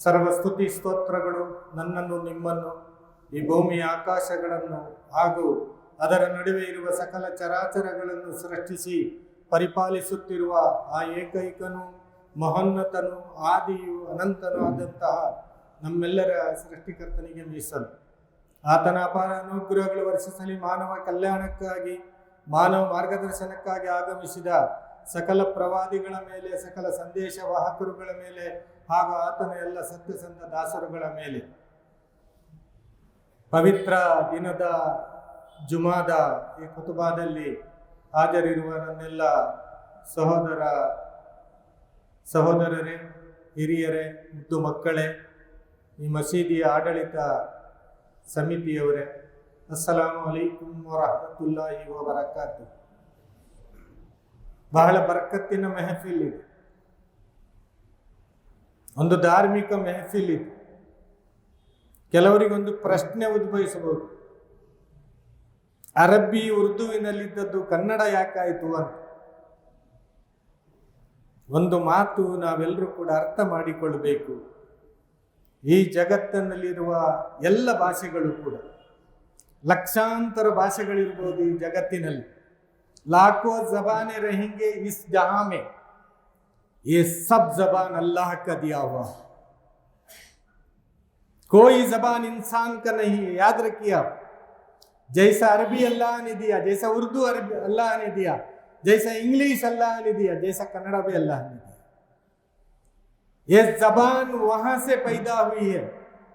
ಸರ್ವಸ್ತುತಿ ಸ್ತೋತ್ರಗಳು ನನ್ನನ್ನು ನಿಮ್ಮನ್ನು ಈ ಭೂಮಿಯ ಆಕಾಶಗಳನ್ನು ಹಾಗೂ ಅದರ ನಡುವೆ ಇರುವ ಸಕಲ ಚರಾಚರಗಳನ್ನು ಸೃಷ್ಟಿಸಿ ಪರಿಪಾಲಿಸುತ್ತಿರುವ ಆ ಏಕೈಕನು ಮಹೋನ್ನತನು ಆದಿಯು ಅನಂತನೂ ಆದಂತಹ ನಮ್ಮೆಲ್ಲರ ಸೃಷ್ಟಿಕರ್ತನಿಗೆ ಮೀಸಲು. ಆತನ ಅಪಾರ ಅನುಗ್ರಹಗಳು ವರ್ಷಸಲಿ ಮಾನವ ಕಲ್ಯಾಣಕ್ಕಾಗಿ ಮಾನವ ಮಾರ್ಗದರ್ಶನಕ್ಕಾಗಿ ಆಗಮಿಸಿದ ಸಕಲ ಪ್ರವಾದಿಗಳ ಮೇಲೆ, ಸಕಲ ಸಂದೇಶ ವಾಹಕರುಗಳ ಮೇಲೆ ಹಾಗೂ ಆತನ ಎಲ್ಲ ಸತ್ಯಸಂಧ ದಾಸರುಗಳ ಮೇಲೆ. ಪವಿತ್ರ ದಿನದ ಜುಮಾದ ಈ ಖುತುಬಾದಲ್ಲಿ ಹಾಜರಿರುವ ನನ್ನೆಲ್ಲ ಸಹೋದರರೇ, ಹಿರಿಯರೇ, ಮುದ್ದು ಮಕ್ಕಳೇ, ಈ ಮಸೀದಿಯ ಆಡಳಿತ ಸಮಿತಿಯವರೇ, ಅಸ್ಸಲಾಮು ಅಲೈಕುಂ ವರಹಮತುಲ್ಲಾಹಿ ವಬರಕಾತು. ಬಹಳ ಬರಕತ್ತಿನ ಮೆಹಫಿಲ್ ಇದೆ, ಒಂದು ಧಾರ್ಮಿಕ ಮೆಹಫಿಲ್ ಇದೆ. ಕೆಲವರಿಗೊಂದು ಪ್ರಶ್ನೆ ಉದ್ಭವಿಸಬಹುದು, ಅರಬ್ಬಿ ಉರ್ದುವಿನಲ್ಲಿದ್ದದ್ದು ಕನ್ನಡ ಯಾಕಾಯಿತು ಅಂತ. ಒಂದು ಮಾತು ನಾವೆಲ್ಲರೂ ಕೂಡ ಅರ್ಥ ಮಾಡಿಕೊಳ್ಳಬೇಕು. ಈ ಜಗತ್ತಿನಲ್ಲಿರುವ ಎಲ್ಲ ಭಾಷೆಗಳು ಕೂಡ, ಲಕ್ಷಾಂತರ ಭಾಷೆಗಳಿರ್ಬೋದು ಈ ಜಗತ್ತಿನಲ್ಲಿ. ಲಾಖೋ ಜಬಾನೆ रहेंगे इस जहां में, ये सब जबान अल्लाह का दिया हुआ, कोई जबान इंसान का नहीं है. याद रखिए आप, जैसा अरबी अल्लाह ने दिया, जैसा उर्दू अल्लाह ने दिया, जैसा इंग्लिश अल्लाह ने दिया, जैसा कन्नड़ा भी अल्लाह ने दिया. ये जबान वहां से पैदा हुई है.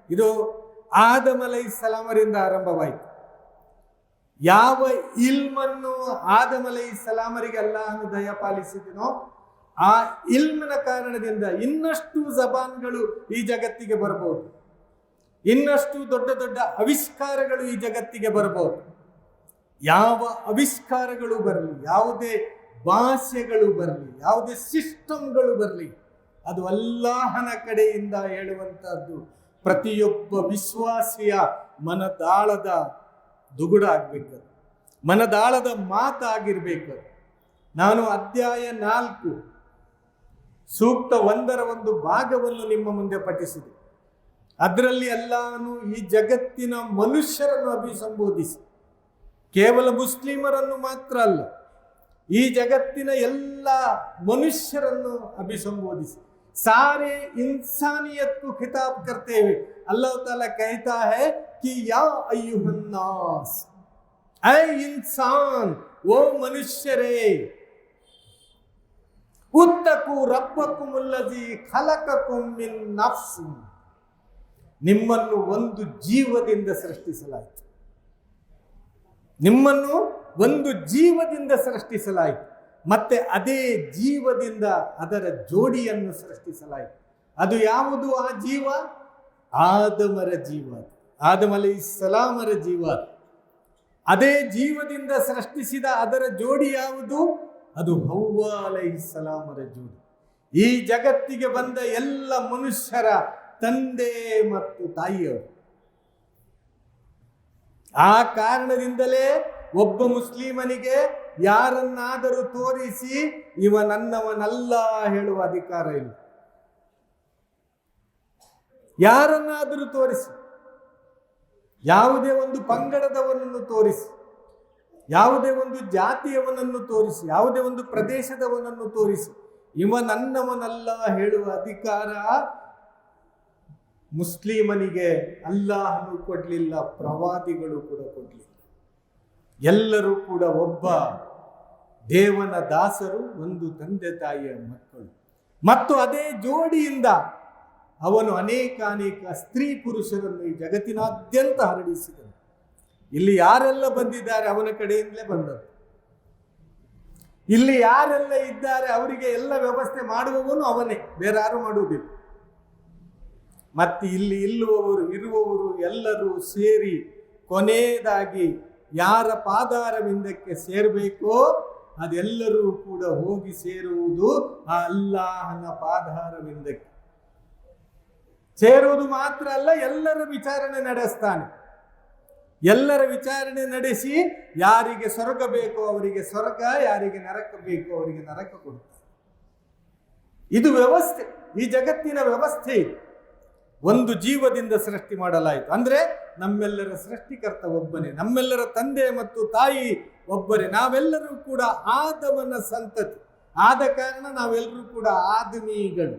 ಇದು ಆದಮ್ ಅಲೈಹಿಸ್ಸಲಾಮರಿಂದ ಆರಂಭವಾಯಿತು. ಯಾವ ಇಲ್ಮನ್ನು ಆದಮ್ ಅಲೈಹಿಸ್ಸಲಾಮರಿಗೆ ಅಲ್ಲಾಹನು ದಯಪಾಲಿಸಿದನೋ ಆ ಇಲ್ಮಿನ ಕಾರಣದಿಂದ ಇನ್ನಷ್ಟು ಜಬಾನ್ಗಳು ಈ ಜಗತ್ತಿಗೆ ಬರಬಹುದು, ಇನ್ನಷ್ಟು ದೊಡ್ಡ ದೊಡ್ಡ ಆವಿಷ್ಕಾರಗಳು ಈ ಜಗತ್ತಿಗೆ ಬರಬಹುದು. ಯಾವ ಆವಿಷ್ಕಾರಗಳು ಬರಲಿ, ಯಾವುದೇ ಭಾಷೆಗಳು ಬರಲಿ, ಯಾವುದೇ ಸಿಸ್ಟಮ್ಗಳು ಬರಲಿ, ಅದು ಅಲ್ಲಾಹನ ಕಡೆಯಿಂದ ಹೇಳುವಂತಹದ್ದು. ಪ್ರತಿಯೊಬ್ಬ ವಿಶ್ವಾಸಿಯ ಮನದಾಳದ ದುಗುಡ ಆಗ್ಬೇಕು, ಮನದಾಳದ ಮಾತಾಗಿರ್ಬೇಕು. ನಾನು ಅಧ್ಯಾಯ 4 ಸೂಕ್ತ 1ರ ಒಂದು ಭಾಗವನ್ನು ನಿಮ್ಮ ಮುಂದೆ ಪಠಿಸಿದೆ. ಅದರಲ್ಲಿ ಅಲ್ಲಾಹನು ಈ ಜಗತ್ತಿನ ಮನುಷ್ಯರನ್ನು ಅಭಿಸಂಬೋಧಿಸಿ, ಕೇವಲ ಮುಸ್ಲಿಮರನ್ನು ಮಾತ್ರ ಅಲ್ಲ, ಈ ಜಗತ್ತಿನ ಎಲ್ಲ ಮನುಷ್ಯರನ್ನು ಅಭಿಸಂಬೋಧಿಸಿ सारे इंसानियत को खिताब करते हुए अल्लाह ताला कहता है कि या अय्युहन्नास, ऐ इंसान, वो मनुष्य रे, उत्तकु रब्बकुमुल्लज़ी खलककुम मिन नफ्स, ನಿಮ್ಮನ್ನು ಒಂದು ಜೀವದಿಂದ ಸೃಷ್ಟಿಸಲಾಯಿತು, ನಿಮ್ಮನ್ನು ಒಂದು ಜೀವದಿಂದ ಸೃಷ್ಟಿಸಲಾಯಿತು, ಮತ್ತೆ ಅದೇ ಜೀವದಿಂದ ಅದರ ಜೋಡಿಯನ್ನು ಸೃಷ್ಟಿಸಲಾಯಿತು. ಅದು ಯಾವುದು ಆ ಜೀವ? ಆದಮರ ಜೀವ, ಆದಮ್ ಅಲೈಹಿಸ್ಸಲಾಮರ ಜೀವ. ಅದೇ ಜೀವದಿಂದ ಸೃಷ್ಟಿಸಿದ ಅದರ ಜೋಡಿ ಯಾವುದು? ಅದು ಹವ್ವ ಅಲೈಹಿಸ್ಸಲಾಮರ ಜೋಡಿ. ಈ ಜಗತ್ತಿಗೆ ಬಂದ ಎಲ್ಲ ಮನುಷ್ಯರ ತಂದೆ ಮತ್ತು ತಾಯಿಯವರು. ಆ ಕಾರಣದಿಂದಲೇ ಒಬ್ಬ ಮುಸ್ಲಿಮನಿಗೆ ಯಾರನ್ನಾದರೂ ತೋರಿಸಿ ಇವ ನನ್ನವನಲ್ಲ ಹೇಳುವ ಅಧಿಕಾರ ಇಲ್ಲ. ಯಾರನ್ನಾದರೂ ತೋರಿಸಿ, ಯಾವುದೇ ಒಂದು ಪಂಗಡದವನನ್ನು ತೋರಿಸಿ, ಯಾವುದೇ ಒಂದು ಜಾತಿಯವನನ್ನು ತೋರಿಸಿ, ಯಾವುದೇ ಒಂದು ಪ್ರದೇಶದವನನ್ನು ತೋರಿಸಿ ಇವ ನನ್ನವನಲ್ಲ ಹೇಳುವ ಅಧಿಕಾರ ಮುಸ್ಲಿಮನಿಗೆ ಅಲ್ಲಾಹನು ಕೊಡಲಿಲ್ಲ, ಪ್ರವಾದಿಗಳು ಕೂಡ ಕೊಡಲಿಲ್ಲ. ಎಲ್ಲರೂ ಕೂಡ ಒಬ್ಬ ದೇವನ ದಾಸರು, ಒಂದು ತಂದೆ ತಾಯಿಯ ಮಕ್ಕಳು. ಮತ್ತು ಅದೇ ಜೋಡಿಯಿಂದ ಅವನು ಅನೇಕ ಸ್ತ್ರೀ ಪುರುಷರನ್ನು ಈ ಜಗತ್ತಿನಾದ್ಯಂತ ಹರಡಿಸಿದನು. ಇಲ್ಲಿ ಯಾರೆಲ್ಲ ಬಂದಿದ್ದಾರೆ ಅವನ ಕಡೆಯಿಂದಲೇ ಬಂದರು. ಇಲ್ಲಿ ಯಾರೆಲ್ಲ ಇದ್ದಾರೆ ಅವರಿಗೆ ಎಲ್ಲ ವ್ಯವಸ್ಥೆ ಮಾಡುವವನು ಅವನೇ, ಬೇರೆ ಯಾರು ಮಾಡುವುದಿಲ್ಲ. ಮತ್ತೆ ಇಲ್ಲಿ ಇರುವವರು ಎಲ್ಲರೂ ಸೇರಿ ಕೊನೆಯದಾಗಿ ಯಾರ ಪಾದಾರವಿಂದಕ್ಕೆ ಸೇರಬೇಕೋ ಅದೆಲ್ಲರೂ ಕೂಡ ಹೋಗಿ ಸೇರುವುದು ಆ ಅಲ್ಲಾಹನ ಪಾದಾರವಿಂದಕ್ಕೆ. ಸೇರುವುದು ಮಾತ್ರ ಅಲ್ಲ, ಎಲ್ಲರ ವಿಚಾರಣೆ ನಡೆಸ್ತಾನೆ. ಎಲ್ಲರ ವಿಚಾರಣೆ ನಡೆಸಿ ಯಾರಿಗೆ ಸ್ವರ್ಗ ಬೇಕೋ ಅವರಿಗೆ ಸ್ವರ್ಗ, ಯಾರಿಗೆ ನರಕ ಬೇಕೋ ಅವರಿಗೆ ನರಕ ಕೊಡ್ತಾನೆ. ಇದು ವ್ಯವಸ್ಥೆ, ಈ ಜಗತ್ತಿನ ವ್ಯವಸ್ಥೆ ಇದು. ಒಂದು ಜೀವದಿಂದ ಸೃಷ್ಟಿ ಮಾಡಲಾಯಿತು. ಅಂದ್ರೆ ನಮ್ಮೆಲ್ಲರ ಸೃಷ್ಟಿಕರ್ತ ಒಬ್ಬನೇ, ನಮ್ಮೆಲ್ಲರ ತಂದೆ ಮತ್ತು ತಾಯಿ ಒಬ್ಬರೇ. ನಾವೆಲ್ಲರೂ ಕೂಡ ಆದಮನ ಸಂತತಿ. ಆದ ಕಾರಣ ನಾವೆಲ್ಲರೂ ಕೂಡ ಆದಮೀಗಳು.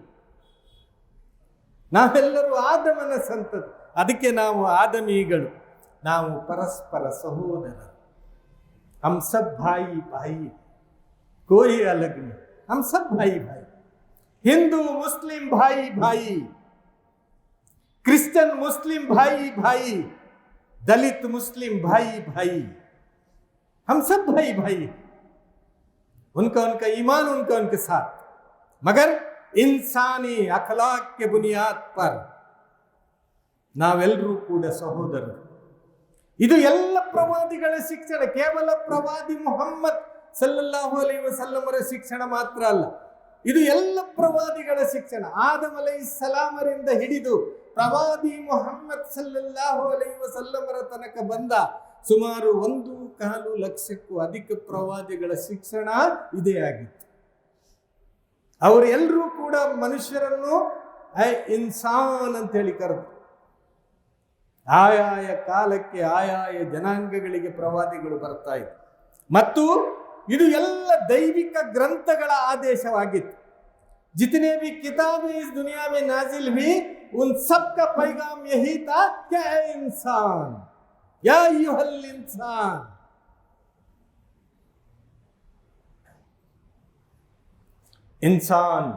ನಾವೆಲ್ಲರೂ ಆದಮನ ಸಂತತಿ, ಅದಕ್ಕೆ ನಾವು ಆದಮೀಗಳು. ನಾವು ಪರಸ್ಪರ ಸಹೋದರರು. हम सब भाई भाई, कोई अलग नहीं, हम सब भाई भाई. हिंदू मुस्लिम भाई भाई, क्रिश्चियन मुस्लिम भाई भाई, दलित मुस्लिम भाई भाई, हम सब भाई भाई. उनका उनका ईमान उनका उनके साथ, मगर इंसानी अखलाक के बुनियाद पर ನಾವೆಲ್ಲರೂ ಕೂಡ ಸಹೋದರರು. ಇದು ಎಲ್ಲ ಪ್ರವಾದಿಗಳ ಶಿಕ್ಷಣ, ಕೇವಲ ಪ್ರವಾದಿ ಮುಹಮ್ಮದ್ ಸಲ್ಲಲ್ಲಾಹು ಅಲೈಹಿ ವಸಲ್ಲಮರ ಶಿಕ್ಷಣ ಮಾತ್ರ ಅಲ್ಲ, ಇದು ಎಲ್ಲ ಪ್ರವಾದಿಗಳ ಶಿಕ್ಷಣ. ಆದಮ್ ಅಲೈಹಿಸ್ಸಲಾಮರಿಂದ ಹಿಡಿದು ಪ್ರವಾದಿ ಮುಹಮ್ಮದ್ ಸಲ್ಲಲ್ಲಾಹು ಅಲೈಹಿ ವಸಲ್ಲಮರ ತನಕ ಬಂದ ಸುಮಾರು 1.25 ಲಕ್ಷಕ್ಕೂ ಅಧಿಕ ಪ್ರವಾದಿಗಳ ಶಿಕ್ಷಣ ಇದೇ ಆಗಿತ್ತು. ಅವರೆಲ್ಲರೂ ಕೂಡ ಮನುಷ್ಯರನ್ನು ಇನ್ಸಾನ್ ಅಂತ ಹೇಳಿ ಕರೆದು, ಆಯಾಯ ಕಾಲಕ್ಕೆ ಆಯಾಯ ಜನಾಂಗಗಳಿಗೆ ಪ್ರವಾದಿಗಳು ಬರ್ತಾ ಇತ್ತು. ಮತ್ತು ಇದು ಎಲ್ಲ ದೈವಿಕ ಗ್ರಂಥಗಳ ಆದೇಶವಾಗಿತ್ತು. जितने भी किताबें इस दुनिया में नाजिल हुई, उन सब का पैगाम यही था कि ऐ इंसान, या अय्युहल इंसान, ಇನ್ಸಾನ್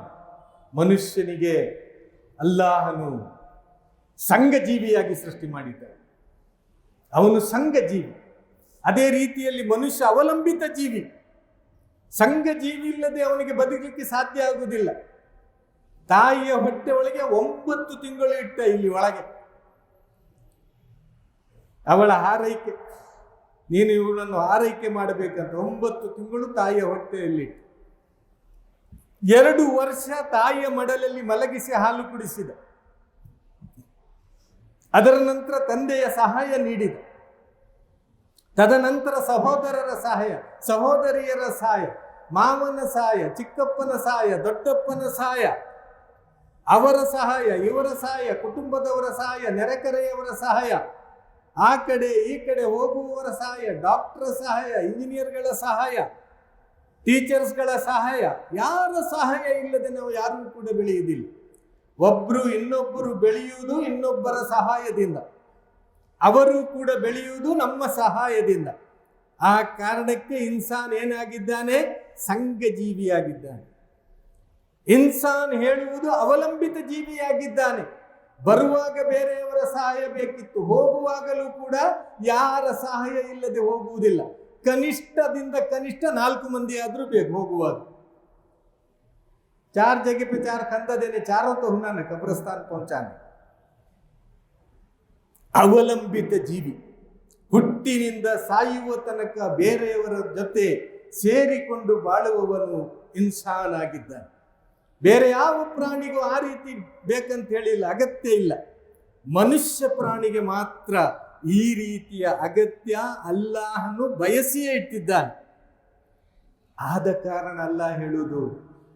ಮನುಷ್ಯನಿಗೆ ಅಲ್ಲಾಹನು ಸಂಘಜೀವಿಯಾಗಿ ಸೃಷ್ಟಿ ಮಾಡಿದ್ದಾನೆ. ಅವನು ಸಂಘಜೀವಿ. ಅದೇ ರೀತಿಯಲ್ಲಿ ಮನುಷ್ಯ ಅವಲಂಬಿತ ಜೀವಿ. ಸಂಘಜೀವಿ ಇಲ್ಲದೆ ಅವನಿಗೆ ಬದುಕಲಿಕ್ಕೆ ಸಾಧ್ಯ ಆಗುವುದಿಲ್ಲ. ತಾಯಿಯ ಹೊಟ್ಟೆ ಒಳಗೆ 9 ತಿಂಗಳು ಇಟ್ಟ ಇಲ್ಲಿ ಒಳಗೆ ಅವಳ ಆರೈಕೆ, ನೀನು ಇವಳನ್ನು ಆರೈಕೆ ಮಾಡಬೇಕಂತ 9 ತಿಂಗಳು ತಾಯಿಯ ಹೊಟ್ಟೆಯಲ್ಲಿ ಇಟ್ಟು 2 ವರ್ಷ ತಾಯಿಯ ಮಡಲಲ್ಲಿ ಮಲಗಿಸಿ ಹಾಲು ಕುಡಿಸಿದ. ಅದರ ನಂತರ ತಂದೆಯ ಸಹಾಯ ನೀಡಿದ. ತದನಂತರ ಸಹೋದರರ ಸಹಾಯ, ಸಹೋದರಿಯರ ಸಹಾಯ, ಮಾವನ ಸಹಾಯ, ಚಿಕ್ಕಪ್ಪನ ಸಹಾಯ, ದೊಡ್ಡಪ್ಪನ ಸಹಾಯ, ಅವರ ಸಹಾಯ, ಇವರ ಸಹಾಯ, ಕುಟುಂಬದವರ ಸಹಾಯ, ನೆರೆಕರೆಯವರ ಸಹಾಯ, ಆ ಕಡೆ ಈ ಕಡೆ ಹೋಗುವವರ ಸಹಾಯ, ಡಾಕ್ಟರ್ ಸಹಾಯ, ಇಂಜಿನಿಯರ್ಗಳ ಸಹಾಯ, ಟೀಚರ್ಸ್ಗಳ ಸಹಾಯ. ಯಾರ ಸಹಾಯ ಇಲ್ಲದೆ ನಾವು ಯಾರೂ ಕೂಡ ಬೆಳೆಯುವುದಿಲ್ಲ. ಒಬ್ಬರು ಇನ್ನೊಬ್ಬರು ಬೆಳೆಯುವುದು ಇನ್ನೊಬ್ಬರ ಸಹಾಯದಿಂದ, ಅವರು ಕೂಡ ಬೆಳೆಯುವುದು ನಮ್ಮ ಸಹಾಯದಿಂದ. ಆ ಕಾರಣಕ್ಕೆ ಇನ್ಸಾನ್ ಏನಾಗಿದ್ದಾನೆ? ಸಂಘಜೀವಿಯಾಗಿದ್ದಾನೆ. ಇನ್ಸಾನ್ ಹೇಳುವುದು ಅವಲಂಬಿತ ಜೀವಿಯಾಗಿದ್ದಾನೆ. ಬರುವಾಗ ಬೇರೆಯವರ ಸಹಾಯ ಬೇಕಿತ್ತು, ಹೋಗುವಾಗಲೂ ಕೂಡ ಯಾರ ಸಹಾಯ ಇಲ್ಲದೆ ಹೋಗುವುದಿಲ್ಲ. ಕನಿಷ್ಠದಿಂದ ಕನಿಷ್ಠ 4 ಮಂದಿ ಆದ್ರೂ ಬೇಕು ಹೋಗುವಾಗ. 4 जगह पे 4 खंदा देने, चारों तो हुना न कब्रिस्तान पहुंचाने. ಅವಲಂಬಿತ ಜೀವಿ. ಹುಟ್ಟಿನಿಂದ ಸಾಯುವ ತನಕ ಬೇರೆಯವರ ಜೊತೆ ಸೇರಿಕೊಂಡು ಬಾಳುವವನು ಇನ್ಸಾನ್ ಆಗಿದ್ದಾನೆ. ಬೇರೆ ಯಾವ ಪ್ರಾಣಿಗೂ ಆ ರೀತಿ ಬೇಕಂತ ಹೇಳಿಲ್ಲ, ಅಗತ್ಯ ಇಲ್ಲ. ಮನುಷ್ಯ ಪ್ರಾಣಿಗೆ ಮಾತ್ರ ಈ ರೀತಿಯ ಅಗತ್ಯ ಅಲ್ಲಾಹನು ಬಯಸಿಯೇ ಇಟ್ಟಿದ್ದಾನೆ. ಆದ ಕಾರಣ ಅಲ್ಲಾಹ್ ಹೇಳುವುದು,